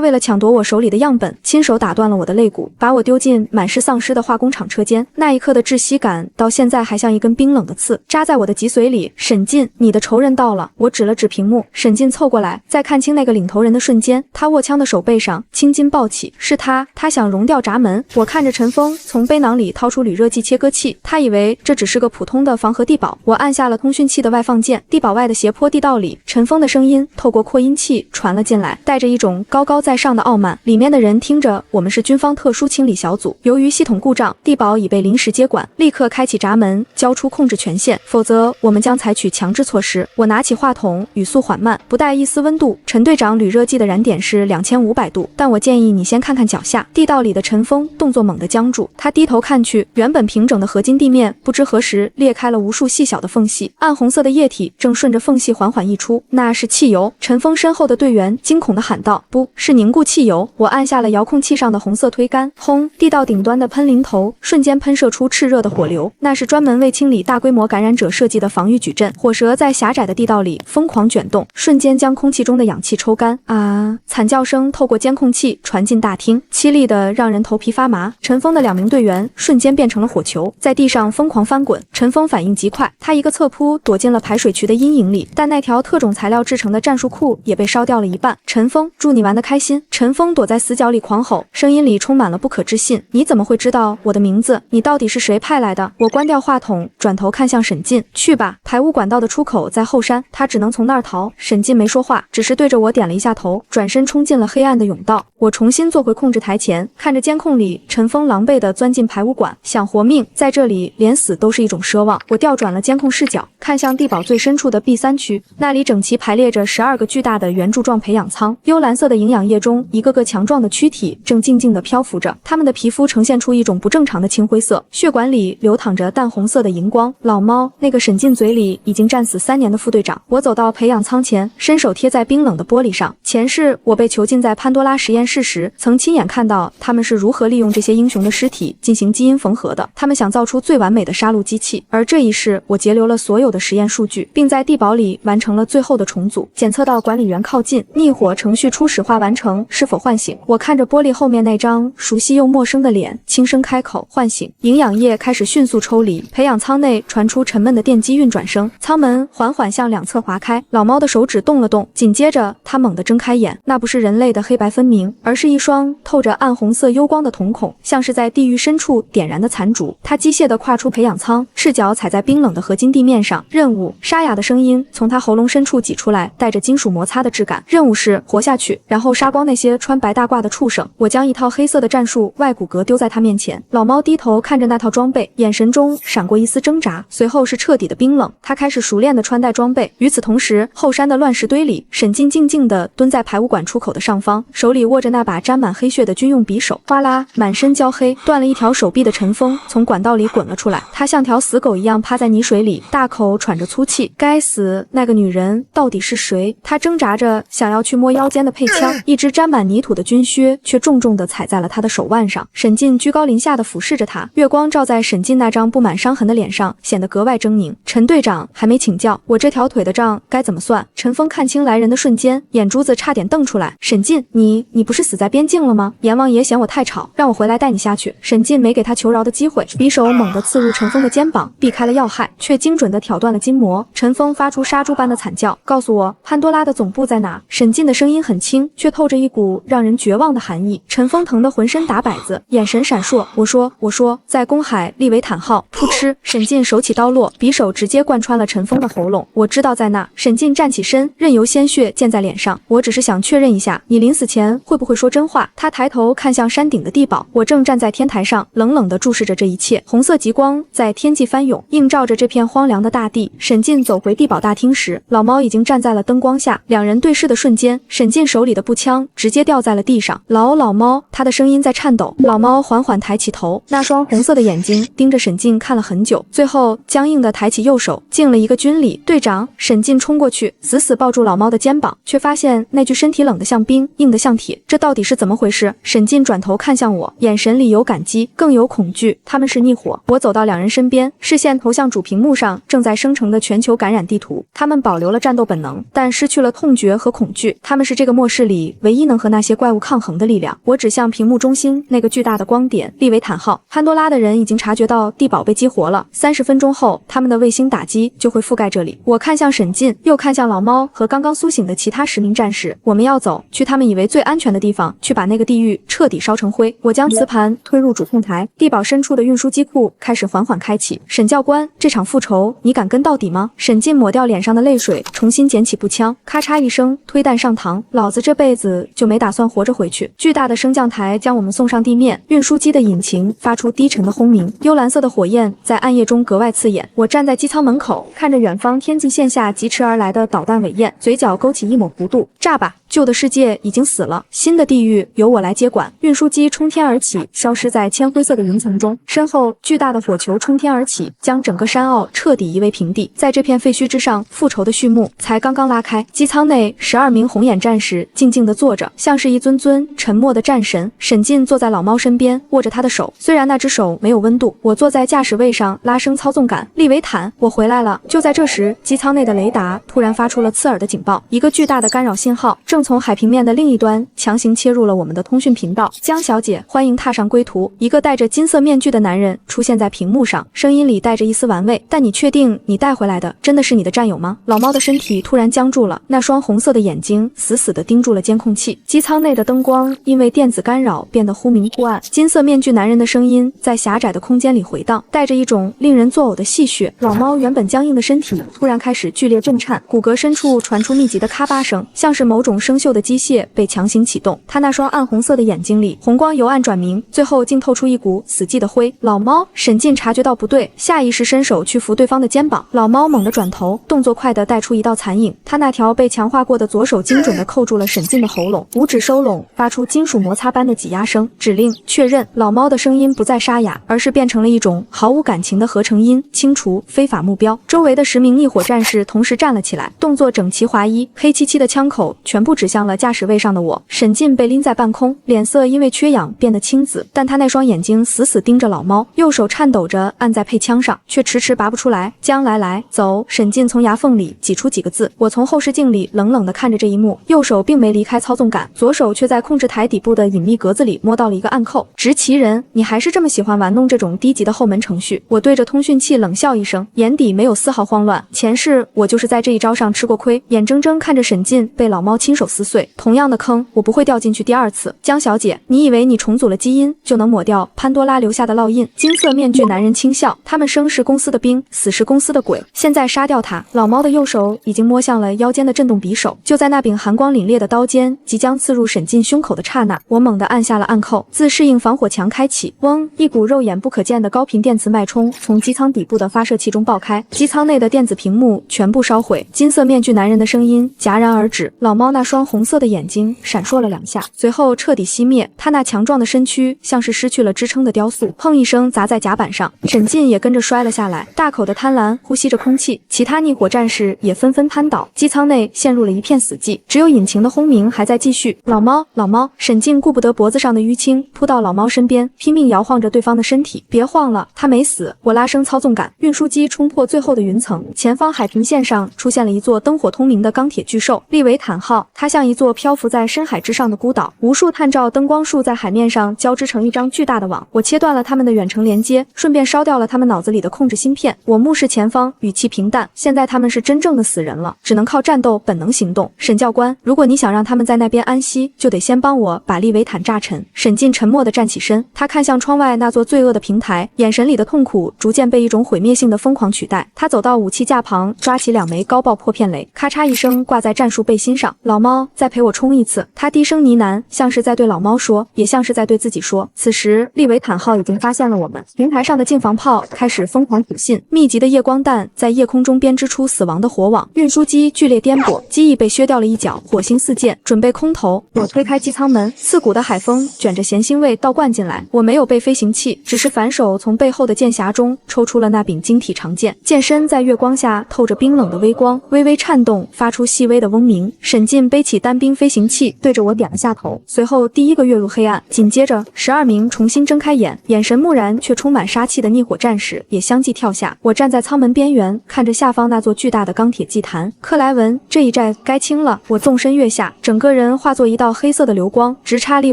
为了抢夺我手里的样本，亲手打断了我的肋骨，把我丢进满是丧尸的化工厂车间。那一刻的窒息感，到现在还像一根冰冷的刺扎在我的脊髓里。沈进，你的仇人到了！我指了指屏幕。沈进凑过来，在看清那个领头人的瞬间，他握枪的手背上青筋暴起，是他想熔掉闸门。我看着陈峰从背囊里掏出铝热剂切割器，他以为这只是个普通的防核地堡。我按下了通讯器的外放键，地堡外的斜坡地道里，陈峰的声音透过扩音器传了进来，带着一种高高在上的傲慢。里面的人听着，我们是军方特殊清理小组，由于系统故障，地堡已被临时接管，立刻开启闸门，交出控制权限，否则我们将采取强制措施。我拿起话筒，语速缓慢，不带一丝温度。陈队长，铝热剂的燃点是2500度，但我建议你先看看脚下。地道里的陈峰动作猛地僵住，他低头看去，原本平整的合金地面不知何时裂开了无数细小的缝隙，暗红色的液体正顺着缝隙缓缓溢出，那是汽油。陈峰身后的队员惊恐地喊道：“不是凝固汽油！”我按下了遥控器上的红色推杆，轰！地道顶端的喷淋头瞬间喷射出炽热的火流，那是专门为清理大规模感染者设计的防御矩阵。火舌在狭窄的地道里疯狂卷动，瞬间将空气中的氧气抽干。啊！惨叫声透过监控器传进大厅，凄厉的让人头皮发麻。陈峰的2名队员瞬间变成了火球，在地上疯狂翻滚。陈峰反应极快，他一个侧扑躲进了排水渠的阴影里，但那条特种材料制成的战术库也被烧掉了一半。陈峰，祝你玩得开心！陈峰躲在死角里狂吼，声音里充满了不可置信。你怎么会知道我的名字？你到底是谁派来的？我关掉话筒，转头看向沈进，去吧，排污管道的出口在后山，他只能从那儿逃。沈进没说话，只是对着我点了一下头，转身冲进了黑暗的甬道。我重新坐回控制台前，看着监控里陈峰狼狈地钻进排污管，想活命，在这里连死都是一种奢望。我调转了监控视角，看向地堡最深处的 B3区，那里整齐排列着12个巨大的圆柱状培养舱，幽蓝色的营养液中，一个个强壮的躯体正静静地漂浮着，它们的皮肤呈现出一种不正常的青灰色，血管里流淌着淡红色的荧光。老猫，那个沈进嘴里已经战死3年的副队长。我走到培养舱前，伸手贴在冰冷的玻璃上。前世我被囚禁在潘多拉实验室时，曾亲眼看到他们是如何利用这些英雄的尸体进行基因缝合的。他们想造出最完美的杀戮机器，而这一世我截留了所有的实验数据，并在地堡里完成了最后的重组，检测到管理员靠近，逆火程序初始化完成，是否唤醒？我看着玻璃后面那张熟悉又陌生的脸，轻声开口：唤醒。营养液开始迅速抽离，培养舱内传出沉闷的电机运转声，舱门缓缓向两侧滑开。老猫的手指动了动，紧接着它猛地睁开眼，那不是人类的黑白分明，而是一双透着暗红色幽光的瞳孔，像是在地狱深处点燃的残烛。它机械地跨出培养舱，赤脚踩在冰冷的合金地面上。任务，沙哑的声音从它喉咙深处挤出来，带着金属摩擦的质感。任务是活下去，然后杀光那些穿白大褂的畜生。我将一套黑色的战术外骨骼丢在它面前，老猫低头看着那套装备，眼神中闪过一丝挣扎，随后是彻底的冰冷。它开始熟练地穿戴装备。与此同时，后山的乱石堆里，沈进静静地蹲在排污管出口的上方，手里握着那把沾满黑血的军用匕首。哗啦，满身焦黑，断了一条手臂的陈峰从管道里滚了出来，他像条死狗一样趴在泥水里，大口喘着粗气。该死，那个女人到底是谁？他挣扎着想要去摸腰间的配枪，一只沾满泥土的军靴却重重地踩在了他的手腕上。沈进居高临下地俯视着他，月光照在沈进那张布满伤痕的脸上，显得格外狰狞。陈队长还没请教，我这条腿的账该怎么算？陈峰看清来人的瞬间，眼珠子差点瞪出来。沈进，你不是死在边境了吗？阎王爷嫌我太吵，让我回来带你下去。沈进没给他求饶的机会，匕首猛地刺入陈峰的肩膀，避开了要害，却精准地挑断了筋膜。陈峰发出杀猪般的惨叫，告诉我潘多拉的总部在哪？沈进的声音很轻，却透着一股让人绝望的寒意。陈峰疼得浑身打摆子，眼神闪烁。我说，在公海利维坦号。噗嗤，沈进手起刀落，匕首直接贯穿了陈峰的喉咙。我知道在那。沈进站起身，任由鲜血溅在脸上。我只是想确认一下，你临死前会不会说真话？他抬头看向山顶的地堡，我正站在天台上，冷冷地注视着这一切。红色极光在天际翻涌，映照着这片荒凉的大地。沈进走回地堡大厅时，老猫已经站在了灯光下。两人对视的瞬间，沈进手里的步枪直接掉在了地上。老猫，他的声音在颤抖。老猫缓缓抬起头，那双红色的眼睛盯着沈进看了很久，最后僵硬地抬起右手，敬了一个军礼。队长，沈进冲过去，死死抱住老猫的肩膀，却发现那具身体冷得像冰，硬得像铁。这到底是怎么回事？沈进转头看向我，眼神里有感激，更有恐惧。他们是逆火。我走到两人身边，视线投向主屏幕上正在生成的全球感染地图。他们保留了战斗本能，但失去了痛觉和恐惧。他们是这个末世里唯一能和那些怪物抗衡的力量。我指向屏幕中心那个巨大的光点，利维坦号。潘多拉的人已经察觉到地堡被激活了，30分钟后，他们的卫星打击就会覆盖这里。我看向沈进，又看向老猫和刚刚苏醒的其他10名战士。我们要走，去他们以为最安全的地方，去把那个地狱彻底烧成灰。我将磁盘推入主控台，地堡深处的运输机库开始缓缓开启。沈教官，这场复仇你敢跟到底吗？沈进抹掉脸上的泪水，重新捡起步枪，咔嚓一声推弹上膛。老子这辈子就没打算活着回去。巨大的升降台将我们送上地面，运输机的引擎发出低沉的轰鸣，幽蓝色的火焰在暗夜中格外刺眼。我站在机舱门口，看着远方天际线下疾驰而来的导弹尾焰，嘴角勾起一抹弧度。炸吧！旧的世界已经死了，新的地狱由我来接管。运输机冲天而起，消失在铅灰色的云层中。身后巨大的火球冲天而起，将整个山坳彻底夷为平地。在这片废墟之上，复仇的序幕才刚刚拉开。机舱内12名红眼战士静静地坐着，像是一尊尊沉默的战神。沈进坐在老猫身边，握着他的手，虽然那只手没有温度。我坐在驾驶位上，拉升操纵杆。利维坦，我回来了。就在这时，机舱内的雷达突然发出了刺耳的警报，一个巨大的干扰信号正从海平面的另一端强行切入了我们的通讯频道。江小姐，欢迎踏上归途。一个戴着金色面具的男人出现在屏幕上，声音里带着一丝玩味。但你确定你带回来的真的是你的战友吗？老猫的身体突然僵住了，那双红色的眼睛死死地盯住了监控器。机舱内的灯光因为电子干扰变得忽明忽暗。金色面具男人的声音在狭窄的空间里回荡，带着一种令人作呕的戏谑。老猫原本僵硬的身体突然开始剧烈震颤，骨骼深处传出密集的咔吧声，像是某种生锈的机械被强行启动。他那双暗红色的眼睛里，红光由暗转明，最后竟透出一股死寂的灰。老猫，沈进察觉到不对，下意识伸手去扶对方的肩膀。老猫猛地转头，动作快得带出一道残影。他那条被强化过的左手精准地扣住了沈进的喉咙，五指收拢，发出金属摩擦般的挤压声。指令确认。老猫的声音不再沙哑，而是变成了一种毫无感情的合成音。清除非法目标。周围的10名逆火战士同时站了起来，动作整齐划一，黑漆漆的枪口全部指向了驾驶位上的我。沈进被拎在半空，脸色因为缺氧变得青紫，但他那双眼睛死死盯着老猫，右手颤抖着按在配枪上，却迟迟拔不出来。将来走。沈进从牙缝里挤出几个字。我从后视镜里冷冷地看着这一幕，右手并没离开操纵杆，左手却在控制台底部的隐秘格子里摸到了一个暗扣。执旗人，你还是这么喜欢玩弄这种低级的后门程序。我对着通讯器冷笑一声，眼底没有丝毫慌乱。前世我就是在这一招上吃过亏，眼睁睁看着沈进被老猫亲手撕碎。同样的坑，我不会掉进去第二次。江小姐，你以为你重组了基因就能抹掉潘多拉留下的烙印？金色面具男人轻笑，他们生是公司的兵，死是公司的鬼，现在杀掉他。老猫的右手已经摸向了腰间的震动匕首，就在那柄寒光凛冽的刀尖即将刺入沈进胸口的刹那，我猛地按下了按扣，自适应防火墙开启。嗡，一股肉眼不可见的高频电磁脉冲从机舱底部的发射器中爆开，机舱内的电子屏幕全部烧毁。金色面具男人的声音戛然而止，老猫那双红色的眼睛闪烁了2下，随后彻底熄灭。他那强壮的身躯像是失去了支撑的雕塑，砰一声砸在甲板上，沈进也跟着摔了下来，大口的贪婪呼吸着空气。其他逆火战士也纷纷瘫倒，机舱内陷入了一片死寂，只有引擎的轰鸣还在继续。老猫，老猫！沈进顾不得脖子上的淤青，扑到老猫身边，拼命摇晃着对方的身体。别晃了，他没死。我拉升操纵杆，运输机冲破最后的云层，前方海平线上出现了一座灯火通明的钢铁巨兽——利维坦号。它像一座漂浮在深海之上的孤岛，无数探照灯光束在海面上交织成一张巨大的网。我切断了他们的远程连接，顺便烧掉了他们脑子里的控制芯片。我目视前方，语气平淡：现在他们是真正的死人了，只能靠战斗本能行动。沈教官，如果你想让他们在那边安息，就得先帮我把利维坦炸沉。沈进沉默地站起身，他看向窗外那座罪恶的平台，眼神里的痛苦逐渐被一种毁灭性的疯狂取代。他走到武器架旁，抓起2枚高爆破片雷，咔嚓一声挂在战术背心上。老猫，再陪我冲一次。他低声呢喃，像是在对老猫说，也像是在对自己说。此时利维坦号已经发现了我们，平台上的近防炮开始疯狂吐信，密集的夜光弹在夜空中编织出死亡的火网。运输机剧烈颠簸，机翼被削掉了一角，火星四溅，准备空投。我推开机舱门，刺骨的海风卷着咸腥味倒灌进来。我没有被飞行器，只是反手从背后的剑匣中抽出了那柄晶体长剑，剑身在月光下透着冰冷的微光，微微颤动，发出细微的嗡鸣。沈进背起单兵飞行器，对着我点了下头，随后第一个跃入黑暗。紧接着12名重新睁开眼，眼神木然却充满杀气的逆火战士也相继跳下。我站在舱门边缘，看着下方那座巨大的钢铁祭坛。克莱文，这一债该清了。我纵身跃下，整个人化作一道黑色的流光，直插利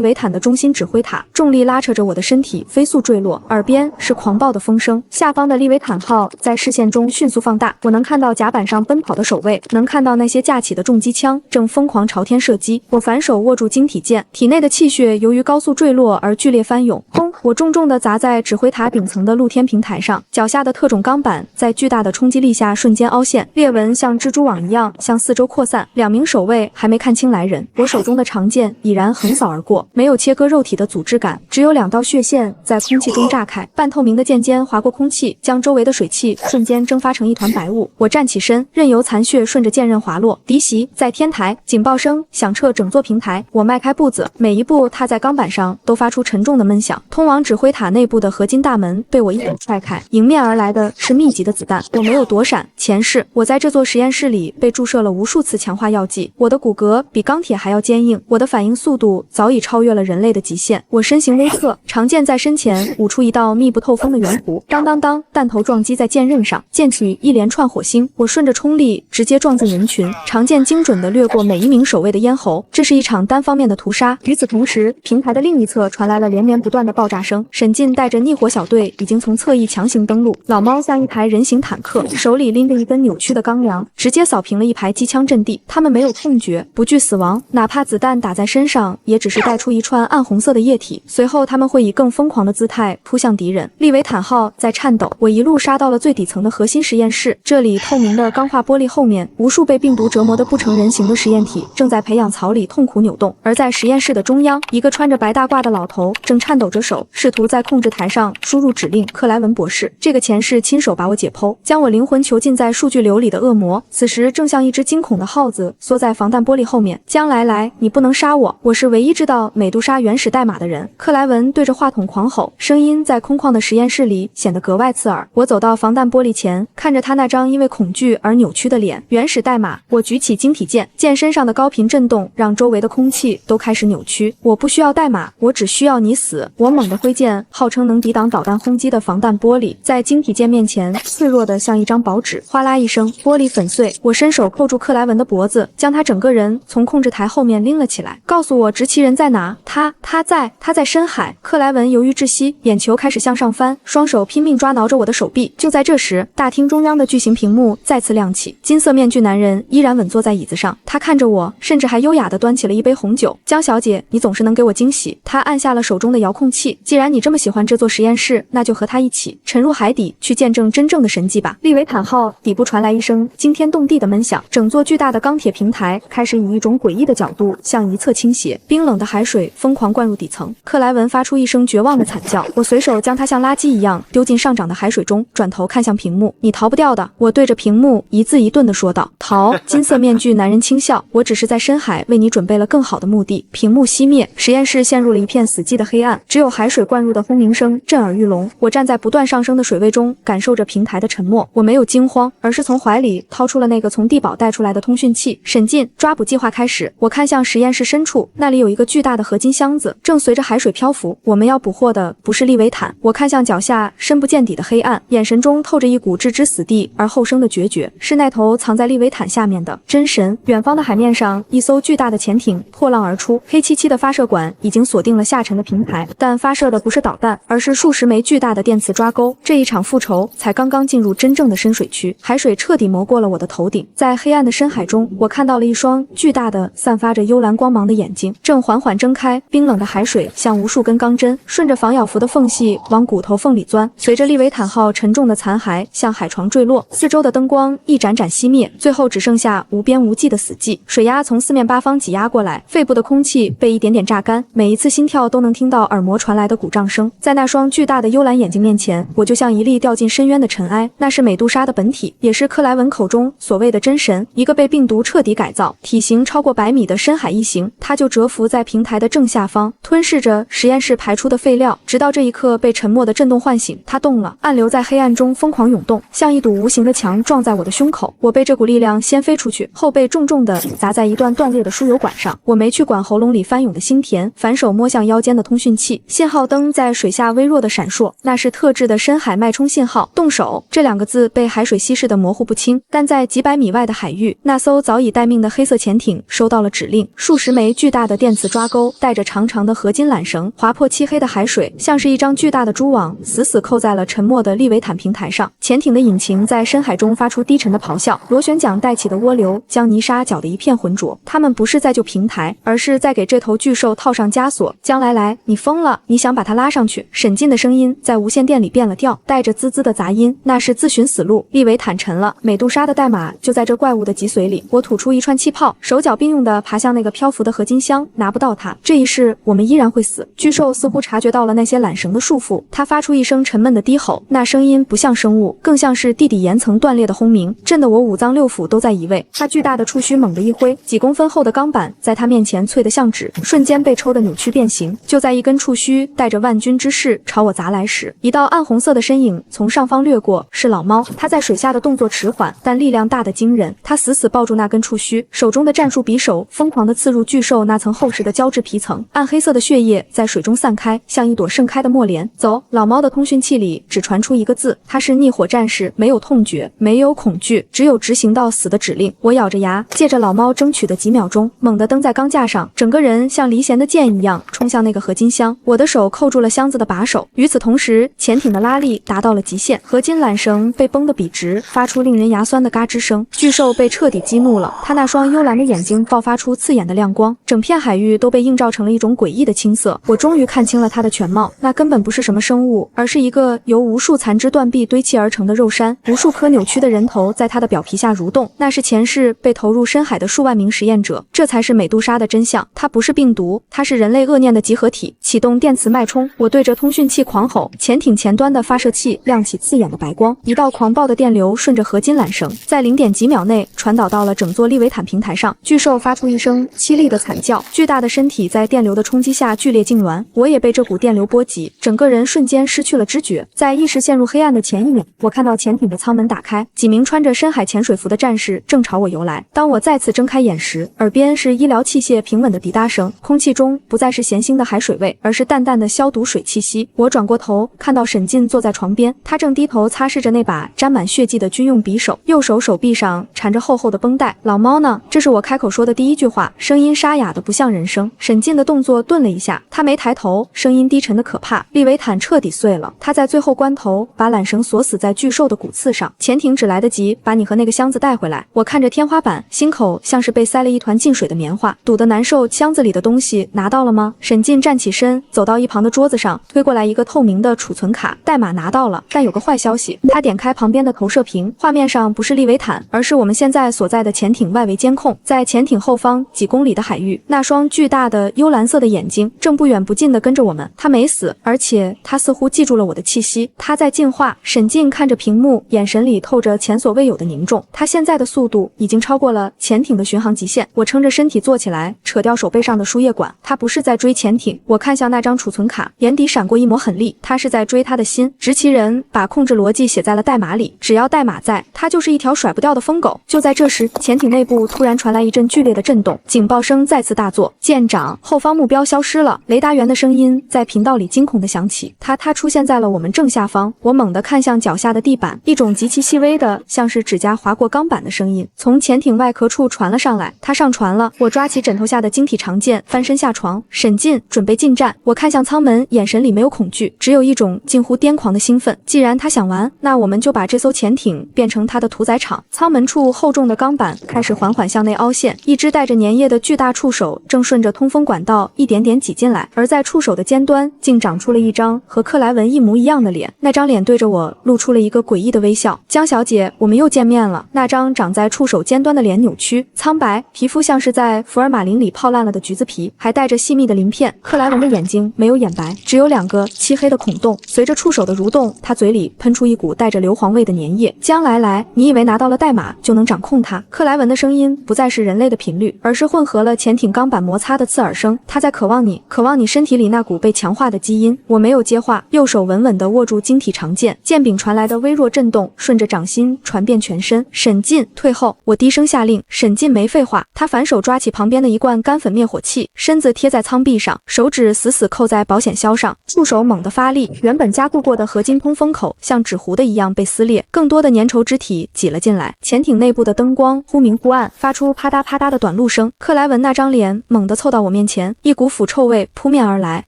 维坦的中心指挥塔，重力拉扯着我的身体飞速坠落，耳边是狂暴的风声。下方的利维坦号在视线中迅速放大，我能看到甲板上奔跑的守卫，能看到那些架起的重机枪正疯狂狂朝天射击。我反手握住晶体剑，体内的气血由于高速坠落而剧烈翻涌。轰！我重重地砸在指挥塔顶层的露天平台上，脚下的特种钢板在巨大的冲击力下瞬间凹陷，裂纹像蜘蛛网一样向四周扩散。2名守卫还没看清来人，我手中的长剑已然横扫而过，没有切割肉体的组织感，只有2道血线在空气中炸开，半透明的剑尖划过空气，将周围的水汽瞬间蒸发成一团白雾。我站起身，任由残血顺着剑刃滑落。敌袭在天台，警报声响彻整座平台。我迈开步子，每一步踏在钢板上都发出沉重的闷响。通往指挥塔内部的合金大门被我一手踹开，迎面而来的是密集的子弹。我没有躲闪，前世我在这座实验室里被注射了无数次强化药剂，我的骨骼比钢铁还要坚硬，我的反应速度早已超越了人类的极限。我身形微侧，长剑在身前舞出一道密不透风的圆弧，当当当，弹头撞击在剑刃上，溅起一连串火星。我顺着冲力直接撞进人群，长剑精准地掠过每一名守卫的咽喉。这是一场单方面的屠杀。与此同时，平台的另一侧传来了连绵不断的爆炸声。沈进带着逆火小队已经从侧翼强行登陆，老猫像一台人形坦克，手里拎着一根扭曲的钢梁，直接扫平了一排机枪阵地。他们没有痛觉，不惧死亡，哪怕子弹打在身上，也只是带出一串暗红色的液体。随后他们会以更疯狂的姿态扑向敌人。利维坦号在颤抖，我一路杀到了最底层的核心实验室。这里透明的钢化玻璃后面，无数被病毒折磨得不成人形的实验体正在培养槽里痛苦扭动。而在实验室的中央，一个穿着白大褂的老头正颤抖着手，试图在控制台上输入指令。克莱文博士，这个前世亲手把我解剖，将我灵魂囚禁在数据流里的恶魔，此时正像一只惊恐的耗子缩在防弹玻璃后面。将来，你不能杀我，我是唯一知道美杜莎原始代码的人。克莱文对着话筒狂吼，声音在空旷的实验室里显得格外刺耳。我走到防弹玻璃前，看着他那张因为恐惧而扭曲的脸。原始代码，我举起晶体剑，剑身上的高频震动让周围的空气都开始扭曲。我不需要代码，我只需要你死。我猛地挥剑，号称能抵挡导弹轰击的防弹玻璃在晶体剑面前脆弱的像一张薄纸，哗啦一声，玻璃粉碎。我伸手扣住克莱文的脖子，将他整个人从控制台后面拎了起来。告诉我执旗人在哪？他在深海。克莱文犹豫窒息，眼球开始向上翻，双手拼命抓挠着我的手臂。就在这时，大厅中央的巨型屏幕再次亮起，金色面具男人依然稳坐在椅子上，他看着我，甚至还优雅地端起了一杯红酒。江小姐，你总是能给我惊喜。他按下了手中的遥控器，既然你这么喜欢这座实验室，那就和他一起沉入海底，去见证真正的神迹吧。利维坦号底部传来一声惊天动地的闷响，整座巨大的钢铁平台开始以一种诡异的角度向一侧倾斜，冰冷的海水疯狂灌入底层。克莱文发出一声绝望的惨叫，我随手将他像垃圾一样丢进上涨的海水中，转头看向屏幕，你逃不掉的。我对着屏幕一字一顿地说道。逃？金色面具男人轻笑，我只是在深海为你准备了更好的目的。屏幕熄灭，实验室陷入了一片死寂的黑暗，只有海水灌入的轰鸣声震耳欲聋。我站在不断上升的水位中，感受着平台的沉默。我没有惊慌，而是从怀里掏出了那个从地堡带出来的通讯器。沈进，抓捕计划开始。我看向实验室深处，那里有一个巨大的合金箱子，正随着海水漂浮。我们要捕获的不是利维坦。我看向脚下深不见底的黑暗，眼神中透着一股置之死地而后生的决绝。是那头藏在利维坦下面的真神。远方的海面上，一艘巨大的潜艇破浪而出，黑漆漆的发射管已经锁定了下沉的平台，但发射的不是导弹，而是数十枚巨大的电磁抓钩。这一场复仇才刚刚进入真正的深水区，海水彻底没过了我的头顶。在黑暗的深海中，我看到了一双巨大的散发着幽蓝光芒的眼睛，正缓缓睁开。冰冷的海水像无数根钢针，顺着防咬服的缝隙往骨头缝里钻。随着利维坦号沉重的残骸向海床坠落，四周的灯光一盏盏熄灭，最后只剩下无边无际的死寂。水压从四面八方挤压过来，肺部的空气被一点点榨干，每一次心跳都能听到耳膜传来的鼓胀声。在那双巨大的幽蓝眼睛面前，我就像一粒掉进深渊的尘埃。那是美杜莎的本体，也是克莱文口中所谓的真神，一个被病毒彻底改造、体型超过100米的深海异形。他就蛰伏在平台的正下方，吞噬着实验室排出的废料，直到这一刻被沉默的震动唤醒。他动了，暗流在黑暗中疯狂涌动，像一堵无形的墙撞在我的胸口。我被这股力量掀飞出去，后背重重地砸在一段断裂的输油管上。我没去管喉咙里翻涌的心田，反手摸向腰间的通讯器，信号灯在水下微弱的闪烁，那是特制的深海脉冲信号。动手这2个字被海水稀释似的模糊不清。但在几百米外的海域，那艘早已待命的黑色潜艇收到了指令，数十枚巨大的电磁抓钩带着长长的合金缆绳划破漆黑的海水，像是一张巨大的蛛网，死死扣在了沉没的利维坦平台上。潜艇的引擎在深海中发出低沉的咆哮，螺旋桨带起的涡流将泥沙搅得一片浑浊。他们不是在救平台，而是在给这头巨兽套上枷锁。将来，你疯了！你想把它拉上去？沈进的声音在无线电里变了调，带着滋滋的杂音，那是自寻死路。利维坦沉了，美杜莎的代码就在这怪物的脊髓里。我吐出一串气泡，手脚并用地爬向那个漂浮的合金箱，拿不到它，这一世我们依然会死。巨兽似乎察觉到了那些缆绳的束缚，它发出一声沉闷的低吼，那声音不像生物，更像是地底岩层断裂的轰鸣，震得我五脏六腑都在移位。它巨大的触须猛地一挥，几公分厚的钢板在它面前脆得像纸，瞬间被抽得扭曲变形。就在一根触须带着万钧之势朝我砸来时，一道暗红色的身影从上方掠过，是老猫。它在水下的动作迟缓，但力量大得惊人。它死死抱住那根触须，手中的战术匕首疯狂地刺入巨兽那层厚实的胶质皮层，暗黑色的血液在水中散开，像一朵盛开的墨莲。走！老猫的通讯器里只传出一个字，它是逆火战士，没有痛觉，没有恐惧，只有执行到死的指令。我咬着牙，借着老猫争取的几秒钟，猛地蹬在钢架上，整个人像离弦的箭一样冲向那个合金箱。我的手扣住了箱子的把手，与此同时，潜艇的拉力达到了极限，合金缆绳被绷得笔直，发出令人牙酸的嘎吱声。巨兽被彻底激怒了，它那双幽蓝的眼睛爆发出刺眼的亮光，整片海域都被映照成了一种诡异的青色。我终于看清了它的全貌，那根本不是什么生物，而是一个由无数残肢断臂堆砌而成的肉山，无数颗扭曲的人头在它的表皮下蠕动，那是前世被投入深海的数万名实验者。这才是美杜莎的真相，它不是病毒，它是人类恶念的集合体。启动电磁脉冲，我对着通讯器狂吼，潜艇前端的发射器亮起刺眼的白光，一道狂暴的电流顺着合金缆绳，在0点几秒内传导到了整座利维坦平台上。巨兽发出一声凄厉的惨叫，巨大的身体在电流的冲击下剧烈痉挛，我也被这股电流波及，整个人瞬间失去了知觉。在意识陷入黑暗的前一秒，我看到潜艇的舱门打开，几名穿着深海潜水服的战士正朝我游来。当我再次睁开眼时，耳边是医疗器械平稳的滴答声，空气中不再是咸腥的海水味，而是淡淡的消毒水气息。我转过头，看到沈进坐在床边，他正低头擦拭着那把沾满血迹的军用匕首，右手手臂上缠着厚厚的绷带。老猫呢？这是我开口说的第一句话，声音沙哑的不像人声。沈进的动作顿了一下，他没抬头，声音低沉的可怕。利维坦彻底碎了，他在最后关头把缆绳锁死在巨兽的骨刺上，潜艇只来得及把你和那个箱子带回来。我看着天花板，心口像是被塞了一团进水的棉花，堵得难受。箱子里的东西拿到了吗？沈进站起身，走到一旁的桌子上，推过来一个透明的储存卡，代码拿到了，但有个坏消息。他点开旁边的投射屏，画面上不是利维坦，而是我们现在所在的潜艇外围监控。在潜艇后方几公里的海域，那双巨大的幽蓝色的眼睛正不远不近地跟着我们。他没死，而且他似乎记住了我的气息，他在进化。沈进看着屏幕，眼神里透着前所未有的凝重。他现在的速度已经超过了潜艇的巡航极限。我撑着身体坐起来，扯掉手背上的输液管。他不是在追潜艇。我看向那张储存卡，眼底闪过一抹狠厉，他是在追他的心。执旗人把控制逻辑写在了代码里，只要代码在，他就是一条甩不掉的疯狗。就在这时，潜艇内部突然传来一阵剧烈的震动，警报声再次大作。舰长，后方目标消失了。雷达员的声音在频道里惊恐地响起。他出现在了我们正下方。我猛地看向脚下的地板，一种极其细微的，像是指甲划过钢板的声音从潜艇外壳处传了上来。他上船了。我抓起枕头下的晶体长剑，翻身下床。沈进，准备进站。我看向舱门，眼神里没有恐惧，只有一种近乎癫狂的兴奋。既然他想玩，那我们就把这艘潜艇变成他的屠宰场。舱门处厚重的钢板开始缓缓向内凹陷，一只带着粘液的巨大触手正顺着通风管道一点点挤进来，而在触手的尖端竟长出了一张和克莱文一模一样的脸。那张脸对着我露出了一个诡异的微笑。江小姐，我们又见面了。那张长在触手尖端的脸扭曲苍白，皮肤像是在福尔马林里泡烂了的橘子皮，还带着细密的鳞片。克莱文的眼睛没有眼白，只有2个漆黑的孔洞，随着触手的蠕动，他嘴里喷出一股带着硫磺味的粘液。将来，你以为拿到了代码就能掌控它？克莱文的声音不再是人类的频率，而是混合了潜艇钢板摩擦的刺耳声。他在渴望你身体里那股被强化的基因。我没有接话，右手稳稳地握住晶体长剑，剑柄传来的微弱震动顺着掌心传遍全身。沈进，退后！我低声下令。沈进没废话，他反手抓起旁边的一罐干粉灭火器，身子贴在舱壁上，手指死死扣在保险销上，触手猛地发力，原本加固过的合金通风口像纸糊的一样被撕裂，更多的色粘稠肢体挤了进来，潜艇内部的灯光忽明忽暗，发出啪嗒啪嗒的短路声。克莱文那张脸猛地凑到我面前，一股腐臭味扑面而来。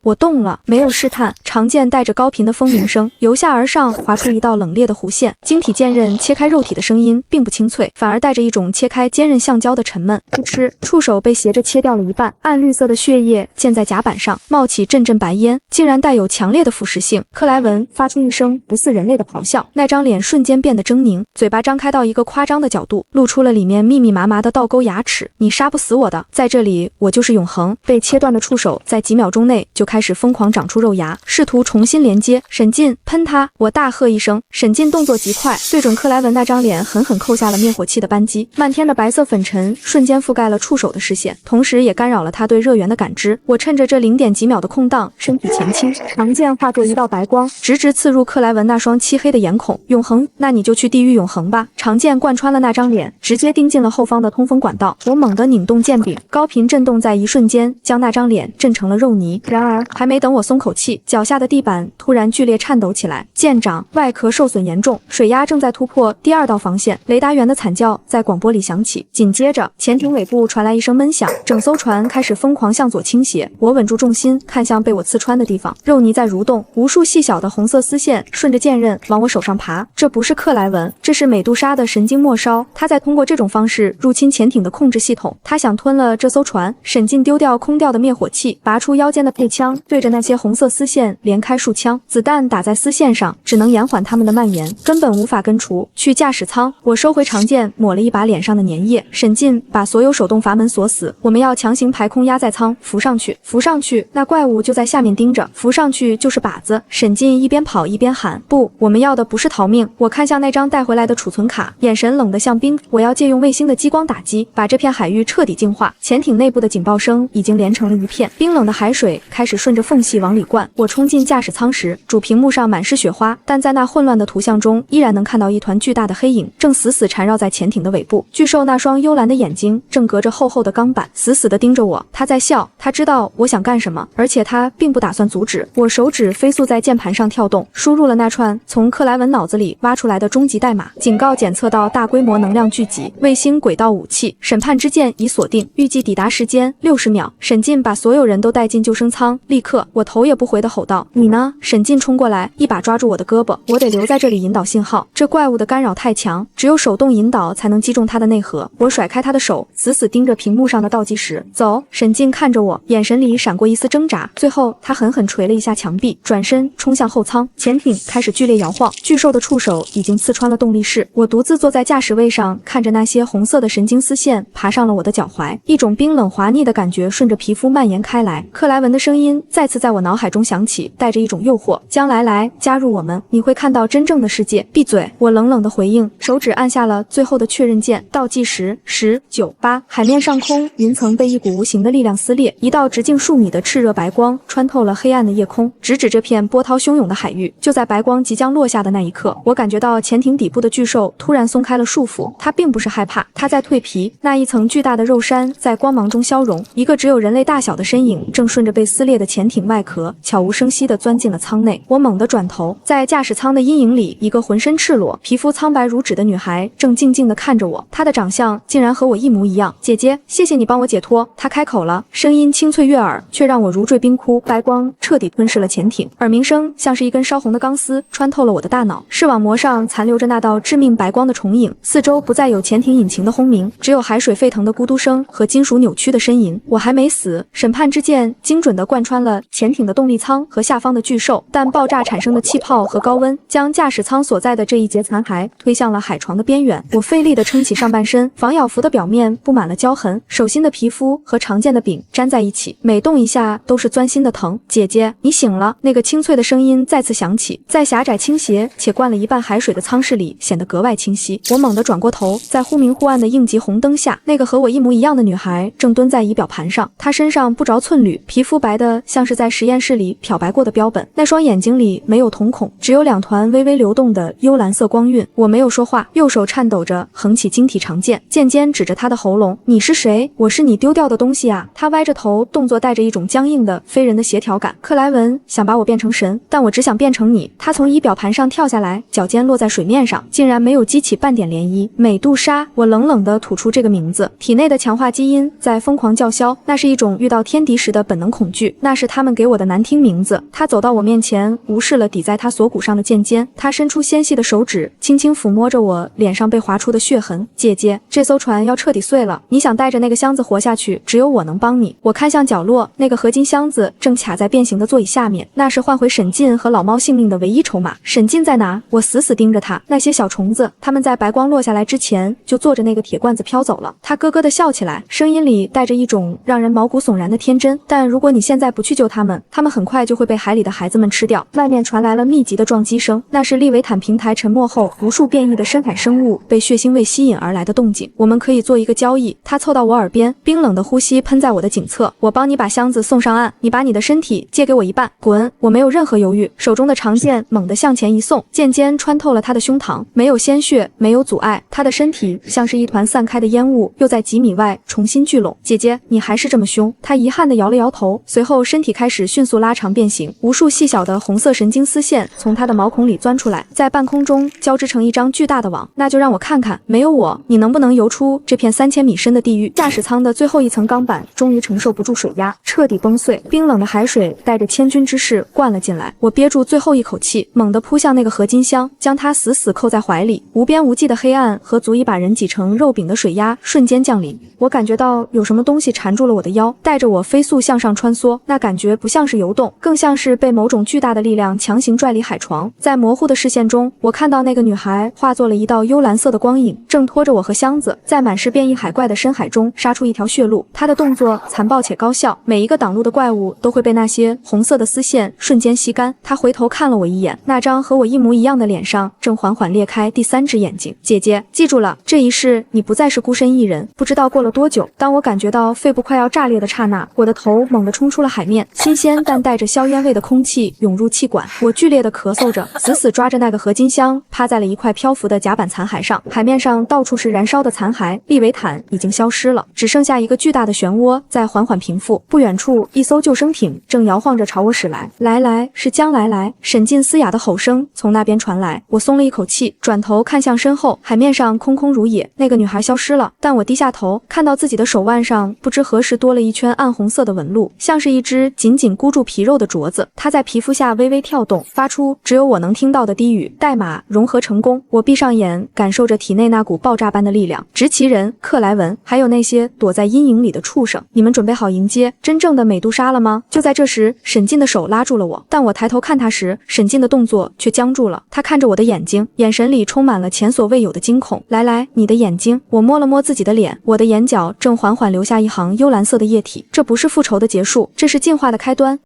我动了，没有试探，长剑带着高频的风鸣声由下而上划出一道冷冽的弧线，晶体剑刃切开肉体的声音并不清脆，反而带着一种切开坚韧橡胶的沉闷。噗嗤，触手被斜着切掉了一半，暗绿色的血液溅在甲板上，冒起阵阵白烟，竟然带有强烈的腐蚀性。克莱文发出一声不似人类的咆哮，那张脸瞬间变得狰狞，嘴巴张开到一个夸张的角度，露出了里面密密麻麻的倒钩牙齿。你杀不死我的，在这里我就是永恒。被切断的触手在几秒钟内就开始疯狂长出肉芽，试图重新连接。沈进，喷他！我大喝一声。沈进动作极快，对准克莱文那张脸狠狠扣下了灭火器的扳机。漫天的白色粉尘瞬间覆盖了触手的视线，同时也干扰了他对热源的感知。我趁着这0点几秒的空档，身体前倾，长剑化作一道白光，直直刺入克莱文那双漆黑的眼孔。永恒，那你就去地狱永恒吧！长剑贯穿了那张脸，直接钉进了后方的通风管道。我猛地拧动剑柄，高频震动在一瞬间将那张脸震成了肉泥。然而还没等我松口气，脚下的地板突然剧烈颤抖起来。舰长外壳受损严重，水压正在突破第2道防线。雷达员的惨叫在广播里响起，紧接着潜艇尾部传来一声闷响，整艘船开始疯狂向左倾斜。我稳住重心，看向被我刺穿的地方，肉泥在蠕动，无数细小的红色丝线顺着剑刃往我手上爬。这不是克莱文，这是美杜莎的神经末梢，他在通过这种方式入侵潜艇的控制系统。他想吞了这艘船。沈进丢掉空掉的灭火器，拔出腰间的配枪，对着那些红色丝线连开数枪。子弹打在丝线上，只能延缓它们的蔓延，根本无法根除。去驾驶舱，我收回长剑，抹了一把脸上的粘液。沈进把所有手动阀门锁死，我们要强行排空压载舱，浮上去，浮上去，那怪物就在下面盯着，浮上去就是靶子。沈进一边跑一边喊：不，我们要的不是逃命。我看向那张带回来的储存卡，眼神冷得像冰。我要借用卫星的激光打击，把这片海域彻底净化。潜艇内部的警报声已经连成了一片，冰冷的海水开始顺着缝隙往里灌。我冲进驾驶舱时，主屏幕上满是雪花，但在那混乱的图像中，依然能看到一团巨大的黑影正死死缠绕在潜艇的尾部。巨兽那双幽蓝的眼睛正隔着厚厚的钢板死死地盯着我，他在笑，他知道我想干什么，而且他并不打算阻止。我手指飞速在键盘上跳动，输入了那串从克莱文脑子里挖出来的终极代码：警告检测到大规模能量聚集，卫星轨道武器，审判之剑已锁定，预计抵达时间60秒。沈进把所有人都带进救生舱，立刻！我头也不回地吼道：你呢？沈进冲过来，一把抓住我的胳膊，我得留在这里引导信号，这怪物的干扰太强，只有手动引导才能击中它的内核。我甩开他的手，死死盯着屏幕上的倒计时。走！沈进看着我，眼神里闪过一丝挣扎，最后他狠狠捶了一下墙壁，转身冲向后舱。潜艇开始剧烈摇晃，巨兽的触手已经刺穿了动力室。我独自坐在驾驶位上，看着那些红色的神经丝线爬上了我的脚踝，一种冰冷滑腻的感觉顺着皮肤蔓延开来。克莱文的声音再次在我脑海中响起，带着一种诱惑：将来加入我们，你会看到真正的世界。闭嘴！我冷冷的回应，手指按下了最后的确认键。倒计时10、9、8。海面上空，云层被一股无形的力量撕裂，一道直径数米的炽热白光穿透了黑暗的夜空，直指这片波涛汹涌的海域。就在白光即将落下的那一刻，我感觉到潜艇底部的巨兽突然松开了束缚，它并不是害怕，它在蜕皮。那一层巨大的肉山在光芒中消融，一个只有人类大小的身影正顺着被撕裂的潜艇外壳悄无声息地钻进了舱内。我猛地转头，在驾驶舱的阴影里，一个浑身赤裸、皮肤苍白如纸的女孩正静静地看着我，她的长相竟然和我一模一样。姐姐，谢谢你帮我解脱。她开口了，声音清脆悦耳，却让我如坠冰窟。白光彻底吞噬了潜艇，耳鸣声像是一根烧红的钢丝穿透了我的大脑。视网膜上残留着那道致命白光的重影，四周不再有潜艇引擎的轰鸣，只有海水沸腾的咕嘟声和金属扭曲的呻吟。我还没死，审判之剑精准地贯穿了潜艇的动力舱和下方的巨兽，但爆炸产生的气泡和高温将驾驶舱所在的这一节残骸推向了海床的边缘。我费力地撑起上半身，防咬服的表面布满了胶痕，手心的皮肤和长剑的柄粘在一起，每动一下都是钻心的疼。姐姐，你醒了！那个清脆的声音再次响起，在狭窄倾斜且灌了一半海水的舱室里显得格外清晰。我猛地转过头，在忽明忽暗的应急红灯下，那个和我一模一样的女孩正蹲在仪表盘上，她身上不着寸缕，皮肤白得像是在实验室里漂白过的标本，那双眼睛里没有瞳孔，只有2团微微流动的幽蓝色光晕。我没有说话，右手颤抖着横起晶体长剑，剑尖指着她的喉咙。你是谁？我是你丢掉的东西啊！她歪着头，动作带着一种僵硬的非人的协调感。克莱文想把我变成神，但我只想变成你。她从仪表盘上跳下来，脚尖落在水水面上，竟然没有激起半点涟漪。美杜莎，我冷冷地吐出这个名字，体内的强化基因在疯狂叫嚣，那是一种遇到天敌时的本能恐惧，那是他们给我的难听名字。他走到我面前，无视了抵在他锁骨上的剑尖，他伸出纤细的手指，轻轻抚摸着我脸上被划出的血痕。姐姐，这艘船要彻底碎了，你想带着那个箱子活下去，只有我能帮你。我看向角落，那个合金箱子正卡在变形的座椅下面，那是换回沈进和老猫性命的唯一筹码。沈进在哪？我死死盯着他。那些小虫子，他们在白光落下来之前就坐着那个铁罐子飘走了。他咯咯地笑起来，声音里带着一种让人毛骨悚然的天真。但如果你现在不去救他们，他们很快就会被海里的孩子们吃掉。外面传来了密集的撞击声，那是利维坦平台沉没后无数变异的深海生物被血腥味吸引而来的动静。我们可以做一个交易。他凑到我耳边，冰冷的呼吸喷在我的颈侧。我帮你把箱子送上岸，你把你的身体借给我一半。滚！我没有任何犹豫，手中的长剑猛地向前一送，剑尖穿透了他的胸膛，没有鲜血，没有阻碍，他的身体像是一团散开的烟雾，又在几米外重新聚拢。姐姐，你还是这么凶。他遗憾地摇了摇头，随后身体开始迅速拉长变形，无数细小的红色神经丝线从他的毛孔里钻出来，在半空中交织成一张巨大的网。那就让我看看，没有我，你能不能游出这片3000米深的地狱？驾驶舱的最后一层钢板终于承受不住水压，彻底崩碎，冰冷的海水带着千钧之势灌了进来。我憋住最后一口气，猛地扑向那个合金箱，将它死死扣在怀里。无边无际的黑暗和足以把人挤成肉饼的水压瞬间降临。我感觉到有什么东西缠住了我的腰，带着我飞速向上穿梭。那感觉不像是游动，更像是被某种巨大的力量强行拽离海床。在模糊的视线中，我看到那个女孩化作了一道幽蓝色的光影，正拖着我和箱子在满是变异海怪的深海中杀出一条血路。她的动作残暴且高效，每一个挡路的怪物都会被那些红色的丝线瞬间吸干。她回头看了我一眼，那张和我一模一样的脸上正缓缓裂开第3只眼睛。姐姐，记住了，这一世你不再是孤身一人。不知道过了多久，当我感觉到肺部快要炸裂的刹那，我的头猛地冲出了海面，新鲜但带着硝烟味的空气涌入气管。我剧烈地咳嗽着，死死抓着那个合金箱，趴在了一块漂浮的甲板残骸上。海面上到处是燃烧的残骸，利维坦已经消失了，只剩下一个巨大的漩涡在缓缓平复。不远处，一艘救生艇正摇晃着朝我驶来。来，是将来。沈进嘶哑的吼声从那边传来，我松了一口气，转头看向身后，海面上空空如也，那个女孩消失了。但我低下头，看到自己的手腕上不知何时多了一圈暗红色的纹路，像是一只紧紧箍住皮肉的镯子。它在皮肤下微微跳动，发出只有我能听到的低语。代码融合成功。我闭上眼，感受着体内那股爆炸般的力量。执旗人克莱文，还有那些躲在阴影里的畜生，你们准备好迎接真正的美杜莎了吗？就在这时，沈进的手拉住了我，但我抬头看他时，沈进的动作却僵住了。他看着我的眼睛，眼神里充满了前所未有的惊恐。来，你的眼睛。我摸了摸自己的脸，我的眼角正缓缓流下一行幽蓝色的液体。这不是复仇的结束，这是进化的开端。